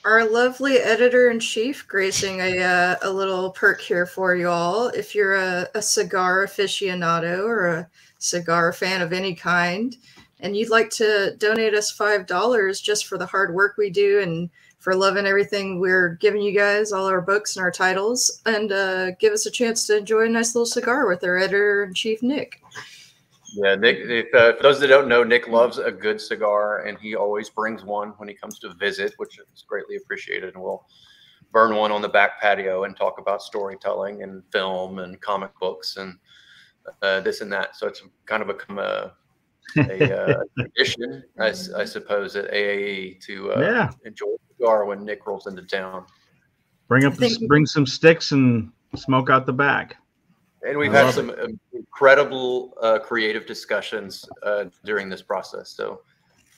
our lovely editor-in-chief gracing a little perk here for you all. If you're a cigar aficionado or a cigar fan of any kind, and you'd like to donate us $5 just for the hard work we do and for loving everything we're giving you guys, all our books and our titles, and give us a chance to enjoy a nice little cigar with our editor-in-chief, Nick. Yeah, Nick, for those that don't know, Nick loves a good cigar, and he always brings one when he comes to visit, which is greatly appreciated. And we'll burn one on the back patio and talk about storytelling and film and comic books and this and that. So it's kind of become a tradition, I suppose, at AAE to enjoy a cigar when Nick rolls into town. Bring some sticks and smoke out the back. And we've had some incredible creative discussions during this process. So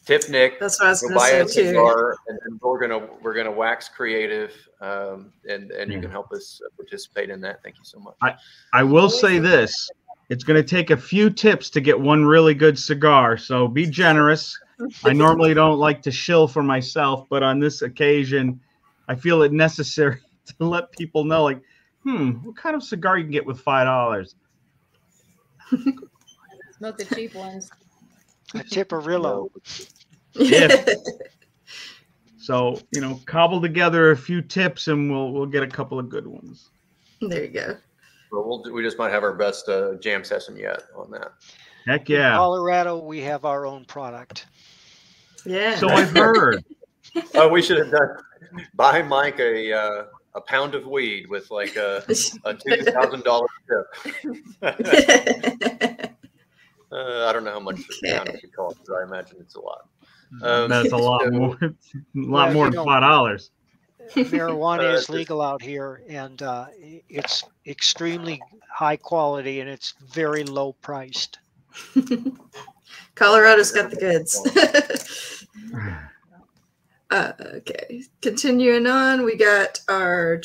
tip Nick, that's what I was go buy say a cigar, and we're gonna wax creative, and you can help us participate in that. Thank you so much. I will say this. It's going to take a few tips to get one really good cigar, so be generous. I normally don't like to shill for myself, but on this occasion, I feel it necessary to let people know, like, what kind of cigar you can get with $5? Smoke the cheap ones. A Tiparillo. Yeah. So, cobble together a few tips, and we'll get a couple of good ones. There you go. Well, we just might have our best jam session yet on that. Heck yeah. In Colorado, we have our own product. Yeah. So I've heard. We should have done buy Mike a pound of weed with like a $2,000 tip. I don't know how much the pound would cost, but I imagine it's a lot. That's a lot more. A lot more than $5. Marijuana is legal out here, and it's extremely high quality, and it's very low priced. Colorado's got the goods. Okay, continuing on, we got our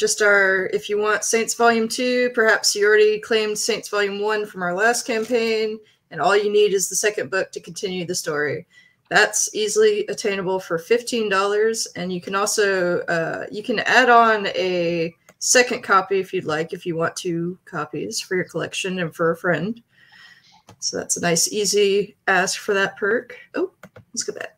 if you want Saints Volume 2, perhaps you already claimed Saints Volume 1 from our last campaign, and all you need is the second book to continue the story. That's easily attainable for $15, and you can also you can add on a second copy if you'd like, if you want 2 copies for your collection and for a friend. So that's a nice, easy ask for that perk. Oh, let's go back.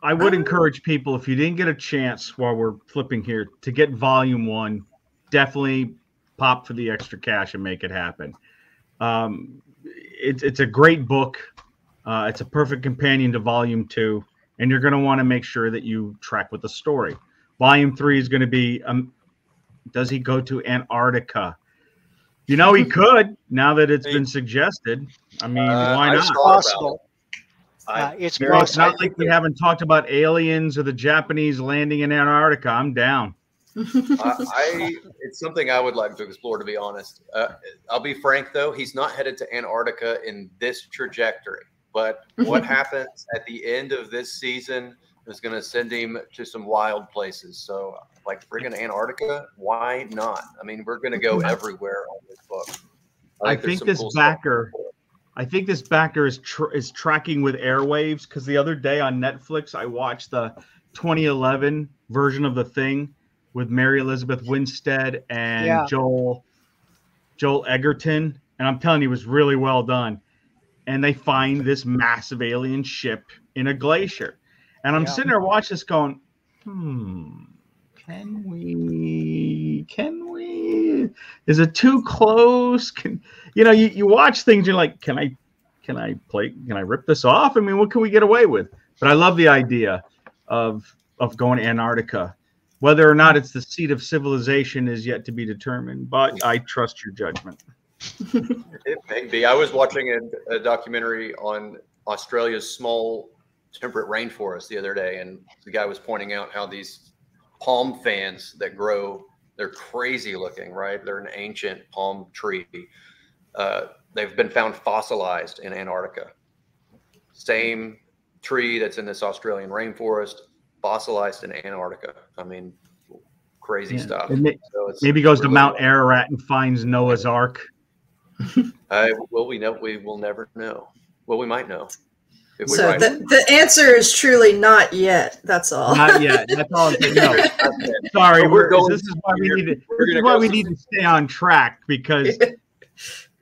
I would encourage people, if you didn't get a chance while we're flipping here, to get Volume 1. Definitely pop for the extra cash and make it happen. It's a great book. It's a perfect companion to Volume 2, and you're going to want to make sure that you track with the story. Volume 3 is going to be, does he go to Antarctica? He could, now that it's been suggested. I mean, why not? It's possible. It's possible. It's not like we haven't talked about aliens or the Japanese landing in Antarctica. I'm down. It's something I would like to explore, to be honest. I'll be frank, though. He's not headed to Antarctica in this trajectory. But what happens at the end of this season is going to send him to some wild places. So, like friggin' Antarctica, why not? I mean, we're going to go everywhere on this book. I think this backer is tracking with airwaves, because the other day on Netflix I watched the 2011 version of The Thing with Mary Elizabeth Winstead and Joel Egerton, and I'm telling you, it was really well done. And they find this massive alien ship in a glacier, and I'm sitting there watching this going, can we? Is it too close? You watch things, you're like, can I rip this off? I mean, what can we get away with? But I love the idea of going to Antarctica. Whether or not it's the seat of civilization is yet to be determined, but I trust your judgment. It may be. I was watching a documentary on Australia's small temperate rainforest the other day, and the guy was pointing out how these palm fans that grow, they're crazy looking, right? They're an ancient palm tree. They've been found fossilized in Antarctica. Same tree that's in this Australian rainforest, fossilized in Antarctica. I mean, crazy stuff. Maybe goes to Mount Ararat and finds Noah's Ark. Well, we will never know. Well, we might know. So the answer is truly not yet. That's all. Not yet. That's all I'm saying. No. Sorry, this is why we need to stay on track, because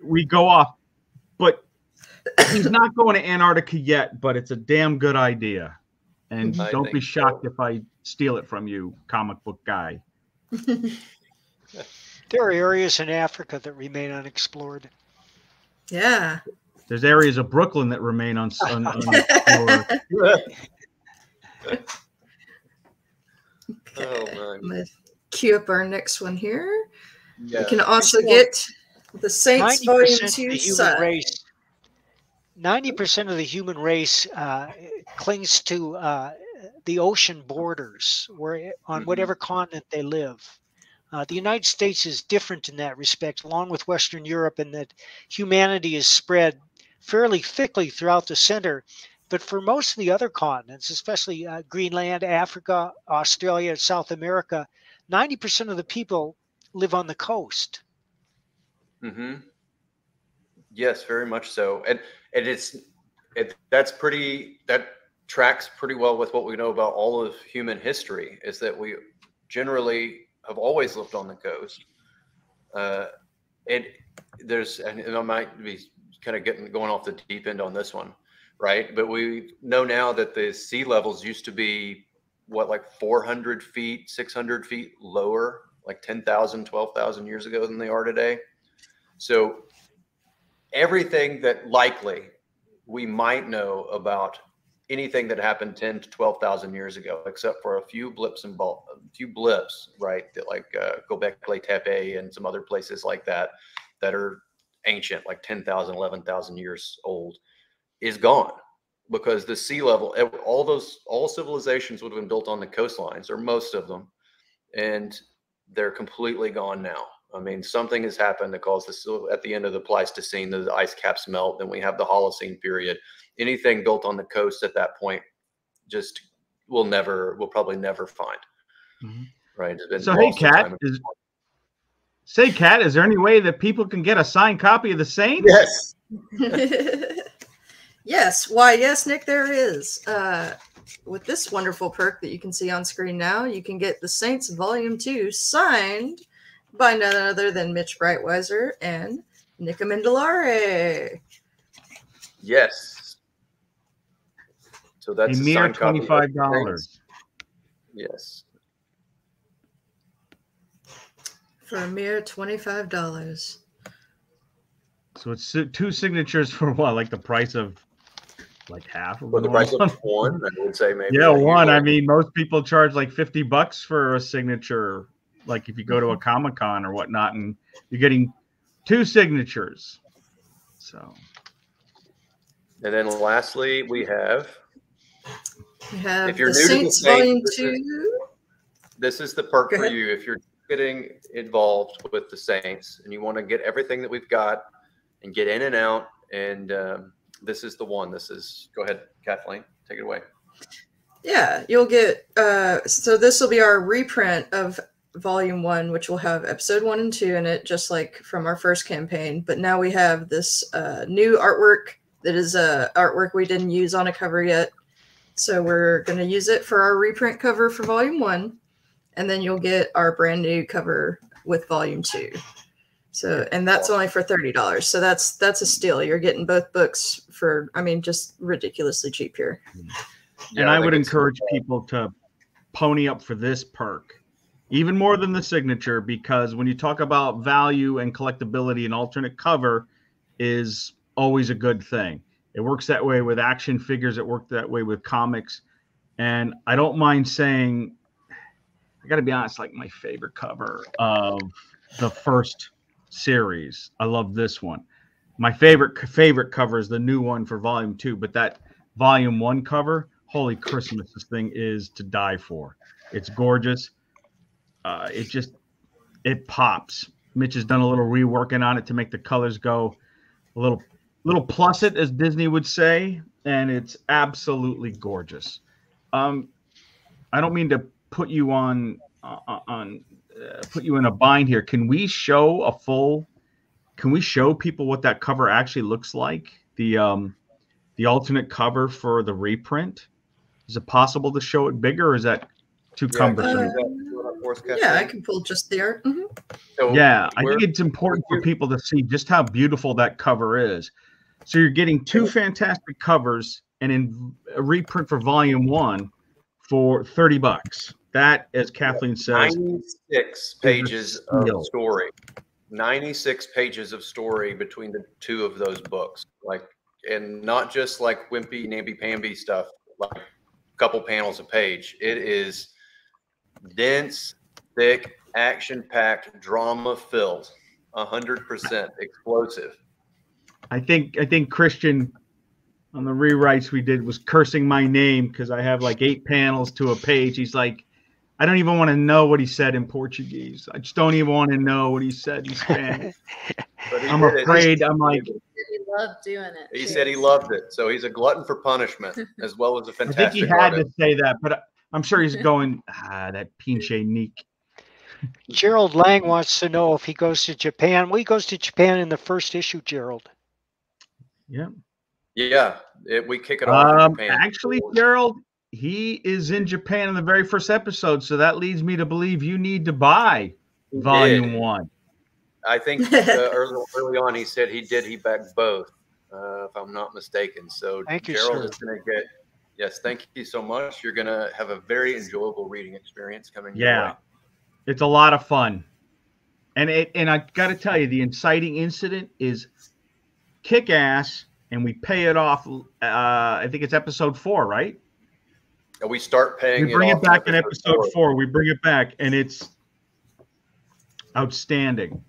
we go off. But he's not going to Antarctica yet, but it's a damn good idea. And don't be shocked if I steal it from you, comic book guy. There are areas in Africa that remain unexplored. Yeah. There's areas of Brooklyn that remain unexplored. Oh, man. I'm going to queue up our next one here. Yeah. You can also get the Saints Volume 2 side. 90% of the human race clings to the ocean borders, on whatever continent they live. The United States is different in that respect, along with Western Europe, in that humanity is spread fairly thickly throughout the center. But for most of the other continents, especially Greenland, Africa, Australia, South America, 90% of the people live on the coast. Mm-hmm. Yes, very much so. And that tracks pretty well with what we know about all of human history, is that we generally have always lived on the coast. And I might be kind of going off the deep end on this one, right? But we know now that the sea levels used to be like 400 feet, 600 feet lower, like 10,000, 12,000 years ago than they are today. So everything that likely we might know about anything that happened 10 to 12,000 years ago, except for a few blips, right? That like Göbekli Tepe and some other places like that are ancient, like 10,000, 11,000 years old, is gone, because the sea level, all civilizations would have been built on the coastlines, or most of them, and they're completely gone now. I mean, something has happened that caused this at the end of the Pleistocene, the ice caps melt, then we have the Holocene period. Anything built on the coast at that point just we'll probably never find. Mm-hmm. Right. So hey, Kat, is there any way that people can get a signed copy of the Saints? Yes. Yes. Why, yes, Nick, there is. With this wonderful perk that you can see on screen now, you can get the Saints Volume 2 signed by none other than Mitch Breitweiser and Nick Amendolare. Yes. So that's a mere $25. Yes. For a mere $25. So it's 2 signatures for what? Like the price of like half of the price of one, I would say maybe. Yeah, one. I mean, most people charge like $50 for a signature. Like if you go to a Comic-Con or whatnot, and you're getting 2 signatures. So. And then lastly, we have if you're the Saints Volume 2. This is the perk for you. If you're getting involved with the Saints and you want to get everything that we've got and get in and out, and this is the one. Go ahead, Kathleen, take it away. Yeah, you'll get, so this will be our reprint of Volume 1, which will have Episode 1 and 2 in it, just like from our first campaign. But now we have this new artwork that is artwork we didn't use on a cover yet. So we're going to use it for our reprint cover for Volume 1. And then you'll get our brand new cover with Volume 2. So, and that's only for $30. So that's a steal. You're getting both books for, I mean, just ridiculously cheap here. Yeah, and I would encourage people to pony up for this perk, even more than the signature, because when you talk about value and collectability, an alternate cover is always a good thing. It works that way with action figures. It worked that way with comics. And I don't mind saying, I got to be honest, like my favorite cover of the first series. I love this one. My favorite cover is the new one for Volume 2, but that Volume 1 cover, holy Christmas, this thing is to die for. It's gorgeous. It pops. Mitch has done a little reworking on it to make the colors go a little plus it, as Disney would say, and it's absolutely gorgeous. I don't mean to put you put you in a bind here. Can we show people what that cover actually looks like? The alternate cover for the reprint. Is it possible to show it bigger, or is that too cumbersome? Yeah, I can pull just the art. Mm-hmm. So yeah, I think it's important for people to see just how beautiful that cover is. So you're getting two fantastic covers, and in a reprint for Volume 1 for $30. That, as Kathleen says, 96 pages of story. 96 pages of story between the two of those books. And not just like wimpy, namby-pamby stuff, like a couple panels a page. It is dense, thick, action-packed, drama-filled, 100% explosive. I think Christian, on the rewrites we did, was cursing my name because I have like 8 panels to a page. He's like, I don't even want to know what he said in Portuguese. I just don't even want to know what he said in Spanish. I'm afraid. I'm like, he loved doing it. He said he loved it. So he's a glutton for punishment as well as a fantastic I think he had artist. to say that, but I'm sure he's going, that pinche Nick. Gerald Lang wants to know if he goes to Japan. Well, he goes to Japan in the first issue, Gerald. Yeah. Yeah. We kick it off in Japan. Actually, Gerald, he is in Japan in the very first episode. So that leads me to believe you need to buy Volume 1. I think early on he said he backed both, if I'm not mistaken. So thank you, Gerald sir. is going to get, yes, thank you so much. You're going to have a very enjoyable reading experience coming your way. It's a lot of fun. And I got to tell you, the inciting incident is kick-ass, and we pay it off. I think it's episode 4, right? And we start paying we bring it back in episode 4. We bring it back, and it's outstanding.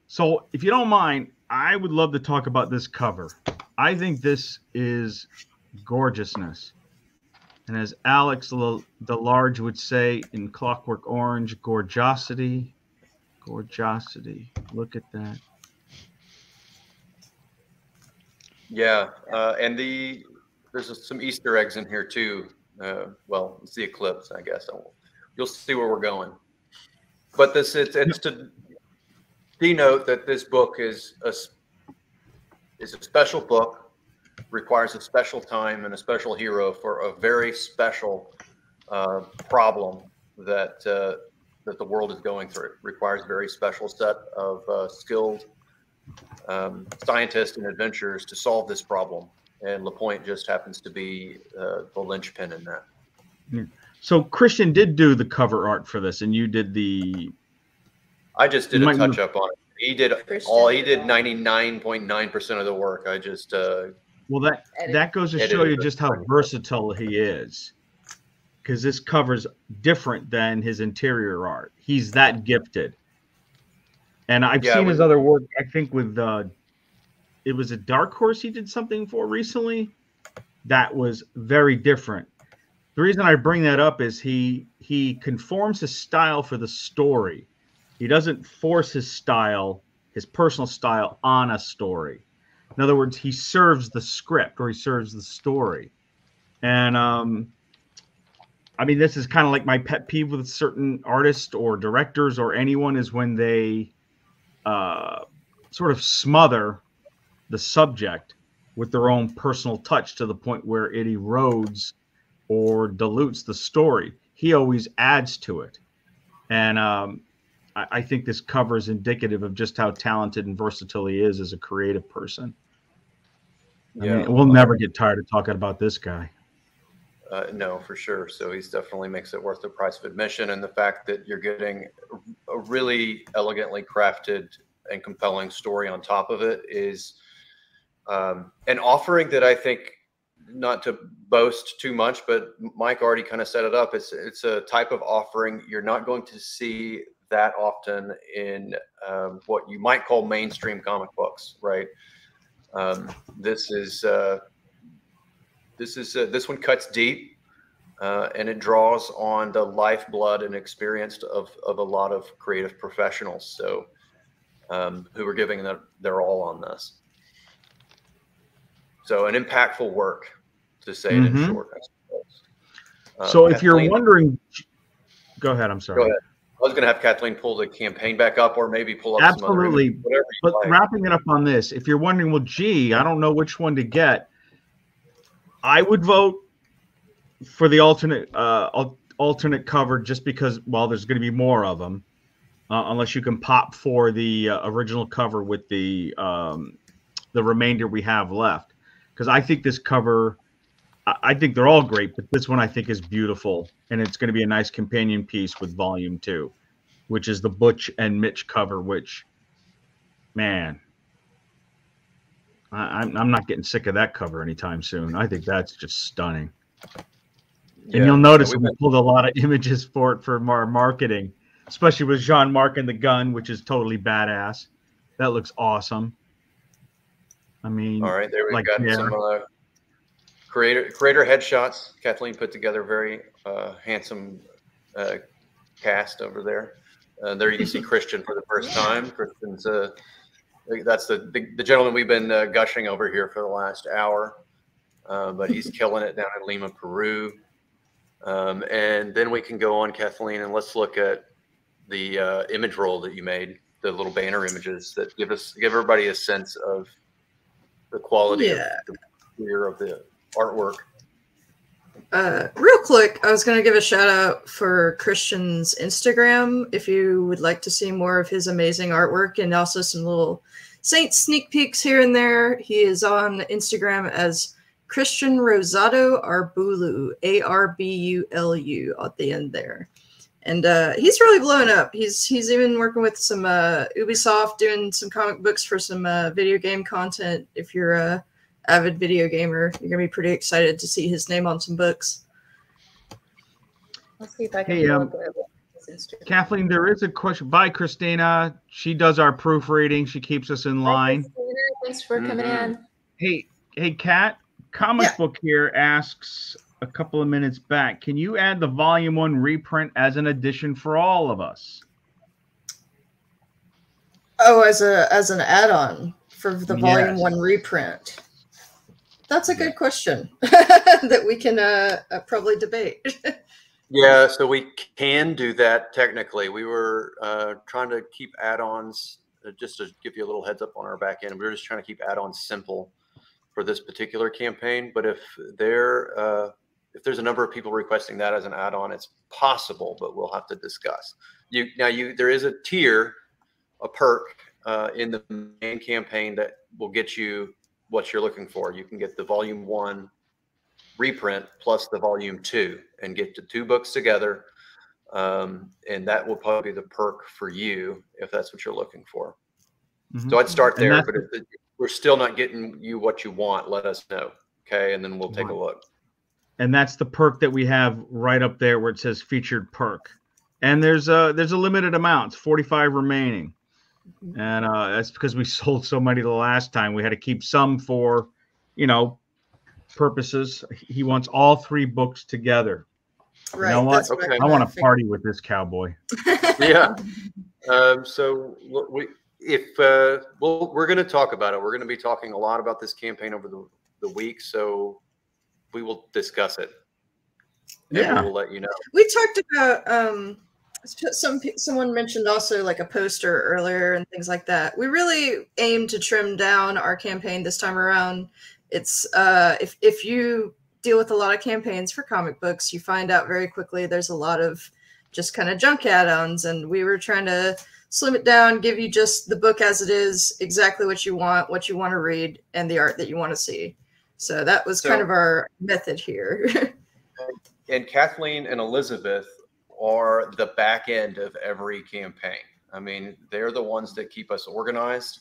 So if you don't mind, I would love to talk about this cover. I think this is gorgeousness. And as Alex the Large would say in Clockwork Orange, gorgeosity. Gorgeosity. Look at that. Yeah. And there's some Easter eggs in here too. Well, it's the eclipse, I guess. You'll see where we're going. But it's to denote that this book is a special book, requires a special time and a special hero for a very special problem that the world is going through. It requires a very special set of skilled scientists and adventurers to solve this problem. And LaPointe just happens to be the linchpin in that. So Christian did do the cover art for this, and you did the... I just did a touch up on it. He did 99.9% of the work. I just well, that goes to show you just how versatile he is, because this cover's different than his interior art. He's that gifted. And I've seen his other work. I think with it was a Dark Horse he did something for recently that was very different. The reason I bring that up is he conforms his style for the story. He doesn't force his style, his personal style, on a story. In other words, he serves the script, or he serves the story. And I mean, this is kind of like my pet peeve with certain artists or directors or anyone is when they sort of smother the subject with their own personal touch to the point where it erodes or dilutes the story. He always adds to it. And I think this cover is indicative of just how talented and versatile he is as a creative person. Yeah, I mean, we'll never get tired of talking about this guy. No, for sure. So he's definitely makes it worth the price of admission. And the fact that you're getting a really elegantly crafted and compelling story on top of it is an offering that I think, not to boast too much, but Mike already kind of set it up. It's a type of offering you're not going to see that often in what you might call mainstream comic books, right? This one cuts deep, and it draws on the lifeblood and experience of a lot of creative professionals. So who are giving their all on this. So an impactful work, to say it in short, I suppose. So if you're wondering, go ahead. I'm sorry. Go ahead. I was going to have Kathleen pull the campaign back up, or maybe pull up absolutely. Some other images, but like. Wrapping it up on this, if you're wondering, well, gee, I don't know which one to get. I would vote for the alternate cover, just because, well, there's going to be more of them, unless you can pop for the original cover with the remainder we have left. Because I think this cover, I think they're all great, but this one I think is beautiful, and it's going to be a nice companion piece with Volume 2, which is the Butch and Mitch cover. Which, man, I'm not getting sick of that cover anytime soon. I think that's just stunning. Yeah, and you'll notice we pulled a lot of images for it for our marketing, especially with Jean-Marc and the gun, which is totally badass. That looks awesome. I mean, all right, there we like, got some creator headshots. Kathleen put together very handsome cast over there. There you can see Christian for the first time. Christian's that's the gentleman we've been gushing over here for the last hour, but he's killing it down in Lima, Peru. And then we can go on, Kathleen, and let's look at the image roll that you made, the little banner images that give everybody a sense of the quality of the artwork. Real quick, I was going to give a shout out for Christian's Instagram if you would like to see more of his amazing artwork, and also some little Saint sneak peeks here and there. He is on Instagram as Christian Rosado Arbulu, Arbulu at the end there. And he's really blowing up. He's even working with some Ubisoft, doing some comic books for some video game content. If you're a avid video gamer, you're gonna be pretty excited to see his name on some books. Let's see if I can Kathleen, there is a question by Christina. She does our proofreading. She keeps us in line. Hi, Christina. Thanks for coming in. Hey, Kat. Comic Book here asks a couple of minutes back, can you add the Volume 1 reprint as an edition for all of us? Oh, as an add-on for the Volume 1 reprint. That's a good question that we can probably debate. Yeah, so we can do that technically. We were trying to keep add-ons, just to give you a little heads up on our back end. We were just trying to keep add-ons simple for this particular campaign. But if there's a number of people requesting that as an add-on, it's possible, but we'll have to discuss. There is a tier, a perk in the main campaign that will get you what you're looking for. You can get the Volume 1 reprint plus the Volume 2 and get the two books together. And that will probably be the perk for you if that's what you're looking for. So I'd start there, but if we're still not getting you what you want, let us know. Okay. And then we'll take a look. And that's the perk that we have right up there where it says featured perk. And there's a limited amount, 45 remaining. And that's because we sold so many the last time. We had to keep some for, purposes. He wants all three books together. Right. You know what? I want to party with this cowboy. Yeah. So we're going to talk about it. We're going to be talking a lot about this campaign over the week. So we will discuss it. and we'll let you know. We talked about someone mentioned also like a poster earlier and things like that. We really aim to trim down our campaign this time around. It's if you deal with a lot of campaigns for comic books, you find out very quickly there's a lot of just kind of junk add-ons, and we were trying to slim it down, give you just the book as it is, exactly what you want to read, and the art that you want to see. So that was kind of our method here. And Kathleen and Elizabeth are the back end of every campaign. I mean, they're the ones that keep us organized.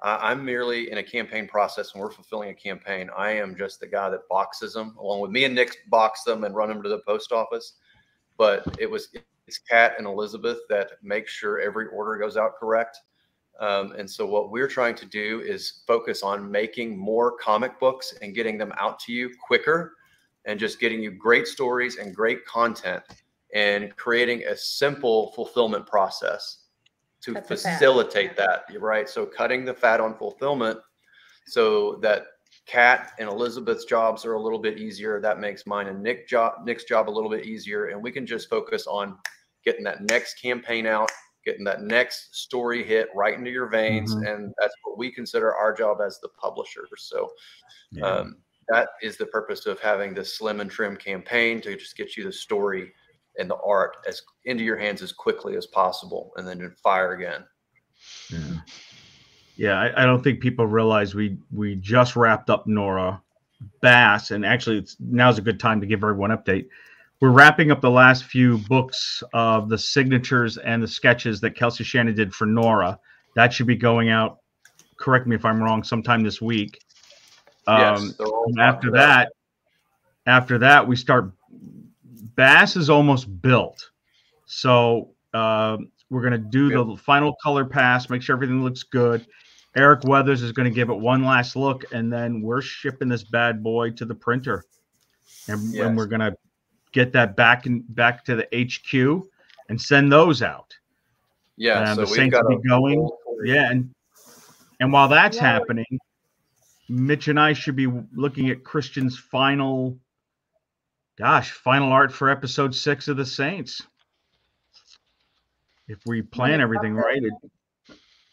I'm merely in a campaign process when we're fulfilling a campaign. I am just the guy that boxes them, along with me and Nick box them and run them to the post office. But it's Kat and Elizabeth that make sure every order goes out correct. And so what we're trying to do is focus on making more comic books and getting them out to you quicker, and just getting you great stories and great content, and creating a simple fulfillment process to facilitate that. You're right. So cutting the fat on fulfillment so that Kat and Elizabeth's jobs are a little bit easier. That makes mine and Nick's job a little bit easier. And we can just focus on getting that next campaign out, getting that next story hit right into your veins. And that's what we consider our job as the publisher. So that is the purpose of having this slim and trim campaign, to just get you the story and the art into your hands as quickly as possible, and then fire again. I don't think people realize we just wrapped up Nora Bass, and actually now's a good time to give everyone an update. We're wrapping up the last few books of the signatures and the sketches that Kelsey Shannon did for Nora. That should be going out, correct me if I'm wrong, sometime this week. Yes, after that, we start. Bass is almost built, so we're going to do the final color pass, make sure everything looks good. Eric Weathers is going to give it one last look, and then we're shipping this bad boy to the printer, and we're going to get that back to the HQ and send those out. So the Saints will be going. And while that's happening, Mitch and I should be looking at Christian's final art for episode 6 of the Saints. If we plan everything right,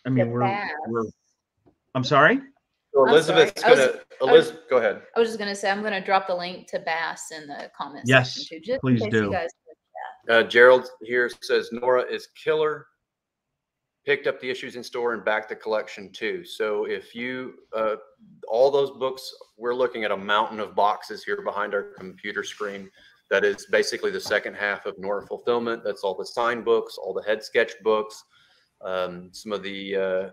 I'm sorry. So Elizabeth's go ahead. I was just gonna say I'm gonna drop the link to Bass in the comments section too. Just please in case do. You guys Gerald here says Nora is killer. Picked up the issues in store and back the collection too. So if you all those books, we're looking at a mountain of boxes here behind our computer screen. That is basically the second half of Nora Fulfillment. That's all the signed books, all the head sketch books. Some of the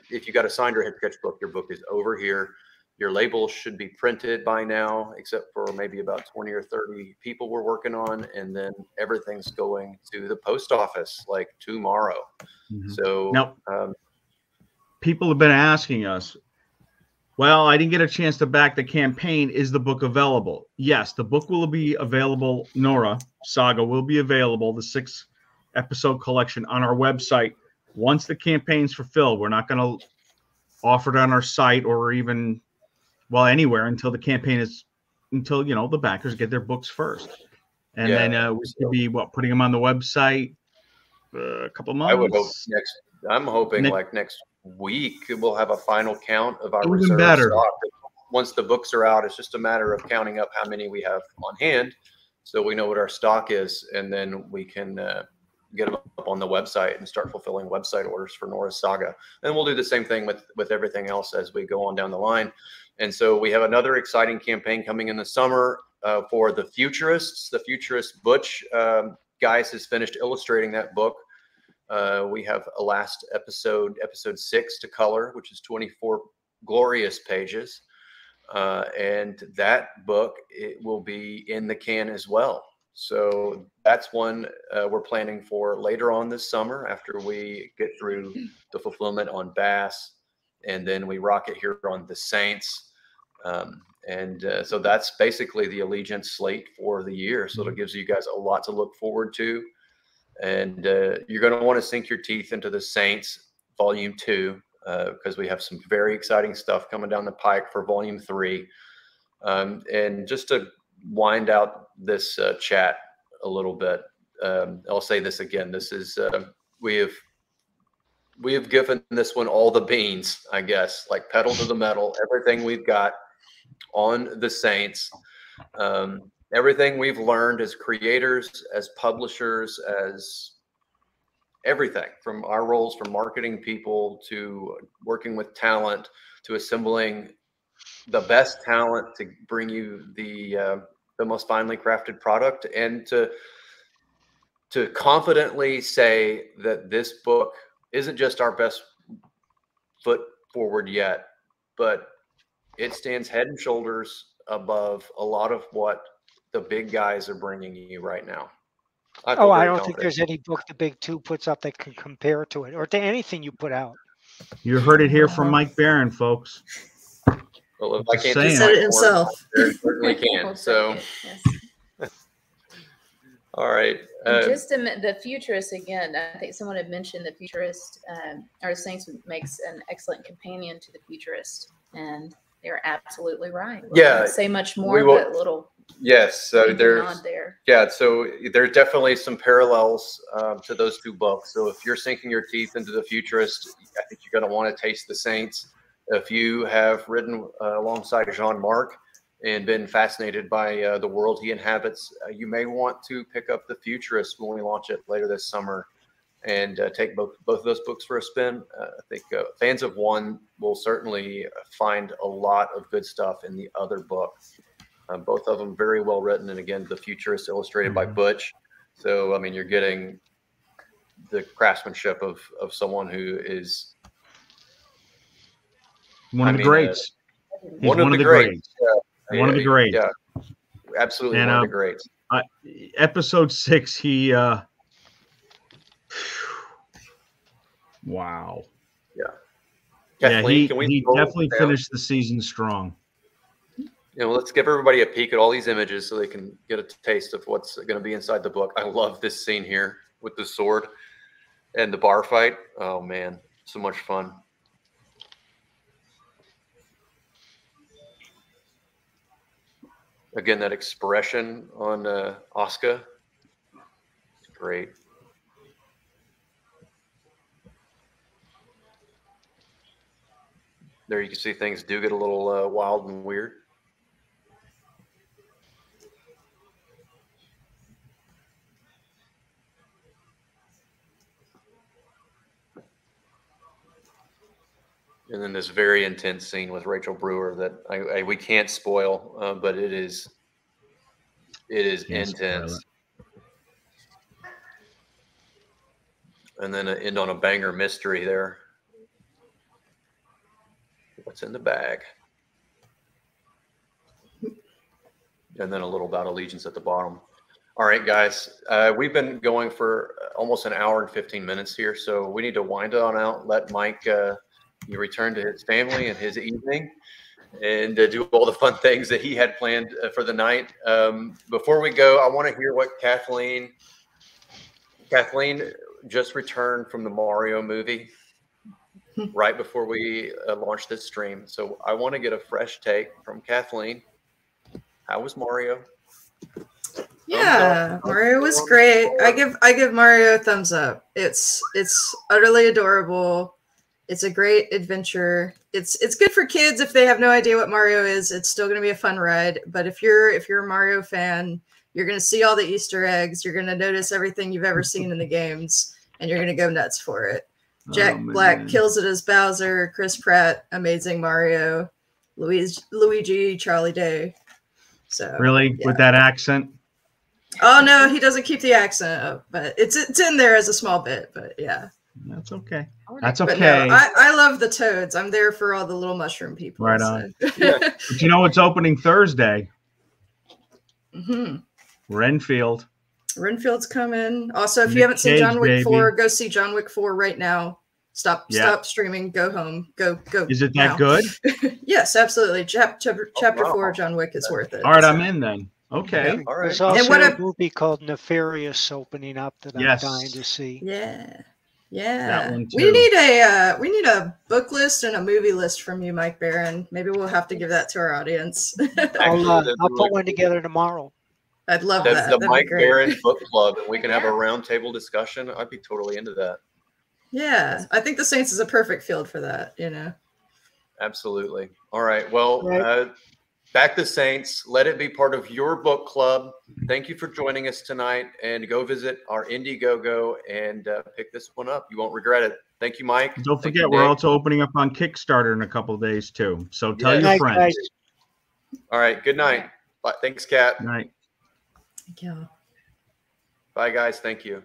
if you got a signed or head sketch book, your book is over here. Your label should be printed by now, except for maybe about 20 or 30 people we're working on, and then everything's going to the post office like tomorrow. So now, people have been asking us, well, I didn't get a chance to back the campaign. Is the book available? Yes, the book will be available. Nora Saga will be available, the 6-episode collection, on our website once the campaign's fulfilled. We're not going to offer it on our site or even, anywhere until the campaign is, until, the backers get their books first. And then we should be, putting them on the website a couple months. I would hope I'm hoping next week we'll have a final count of our reserve stock. Once the books are out, it's just a matter of counting up how many we have on hand, so we know what our stock is, and then we can get them up on the website and start fulfilling website orders for Nora Saga. And we'll do the same thing with everything else as we go on down the line. And so we have another exciting campaign coming in the summer for the Futurists. The Futurist Butch Guys has finished illustrating that book. We have a last episode 6 to color, which is 24 glorious pages. And that book, it will be in the can as well. So that's one we're planning for later on this summer, after we get through the fulfillment on Bass, and then we rock it here on the Saints. So that's basically the Allegiance slate for the year. So it gives you guys a lot to look forward to. And you're going to want to sink your teeth into the Saints Volume 2, because we have some very exciting stuff coming down the pike for Volume 3. And just to wind out this chat a little bit. I'll say this again. This is we have given this one all the beans, I guess, like pedal to the metal. Everything we've got on the Saints, everything we've learned as creators, as publishers, as everything from our roles, from marketing people to working with talent to assembling the best talent to bring you the most finely crafted product, and to confidently say that this book isn't just our best foot forward yet, but it stands head and shoulders above a lot of what the big guys are bringing you right now. I don't think there's any book the Big Two puts up that can compare to it, or to anything you put out. You heard it here from Mike Barron, folks. Well, if I can't saying. just Said it himself. there certainly can. So, all right. Just the Futurist again. I think someone had mentioned the Futurist. Our Saints makes an excellent companion to the Futurist, and they're absolutely right. Yeah. Won't say much more, but little. Yes. So there's there. Yeah. So there's definitely some parallels to those two books. So if you're sinking your teeth into the Futurist, I think you're going to want to taste the Saints. If you have ridden alongside Jean-Marc and been fascinated by the world he inhabits, you may want to pick up the Futurist when we launch it later this summer, and take both of those books for a spin. I think fans of one will certainly find a lot of good stuff in the other book. Both of them very well written, and again, the Futurist illustrated by Butch. So I mean, you're getting the craftsmanship of someone who is one of the greats. One of the greats. One of the greats. Yeah, absolutely, and, one of the greats. Episode 6, he wow. Yeah. Kathleen, he definitely finished the season strong. Let's give everybody a peek at all these images so they can get a taste of what's going to be inside the book. I love this scene here with the sword and the bar fight. Oh man, so much fun. Again, that expression on Asuka, it's great. There you can see things do get a little wild and weird. And then this very intense scene with Rachel Brewer that we can't spoil, but it is intense. And then end on a banger mystery there. What's in the bag? And then a little about allegiance at the bottom. All right, guys, we've been going for almost an hour and 15 minutes here, so we need to wind it on out. Let Mike you return to his family and his evening, and do all the fun things that he had planned for the night. Before we go, I want to hear what Kathleen just returned from the Mario movie right before we launched this stream. So I want to get a fresh take from Kathleen. How was Mario? Yeah, Mario was great. I give Mario a thumbs up. It's utterly adorable. It's a great adventure. It's good for kids if they have no idea what Mario is. It's still going to be a fun ride. But if you're a Mario fan, you're going to see all the Easter eggs. You're going to notice everything you've ever seen in the games, and you're going to go nuts for it. Jack Black kills it as Bowser. Chris Pratt, amazing Mario. Luigi, Charlie Day. So really, with that accent? Oh no, he doesn't keep the accent up, but it's in there as a small bit. But yeah. That's okay. That's okay. But no, I love the Toads. I'm there for all the little mushroom people. Right on. Yeah. But you know what's opening Thursday? Renfield. Renfield's coming. Also, if you haven't seen John Wick 4, go see John Wick 4 right now. Stop streaming. Go home. Go. Is it that good? Yes, absolutely. Chapter 4, John Wick is worth it. All right, I'm in then. Okay. Yeah. All right. There's also a movie called Nefarious opening up that I'm dying to see. Yeah. Yeah, we need a book list and a movie list from you, Mike Barron. Maybe we'll have to give that to our audience. I'll put one together tomorrow. I'd love That's that. the That'd be Mike great. Barron Book Club, and we can have a roundtable discussion. I'd be totally into that. Yeah, I think the Saints is a perfect field for that. You know. Absolutely. All right. Well, Right. back the Saints. Let it be part of your book club. Thank you for joining us tonight, and go visit our Indiegogo and pick this one up. You won't regret it. Thank you, Mike. Don't Thank forget, you, we're Nick. also opening up on Kickstarter in a couple of days too. So tell Yes. your Night, friends. guys. All right. Good night. Bye. Thanks, Kat. Night. Thank you. Bye, guys. Thank you.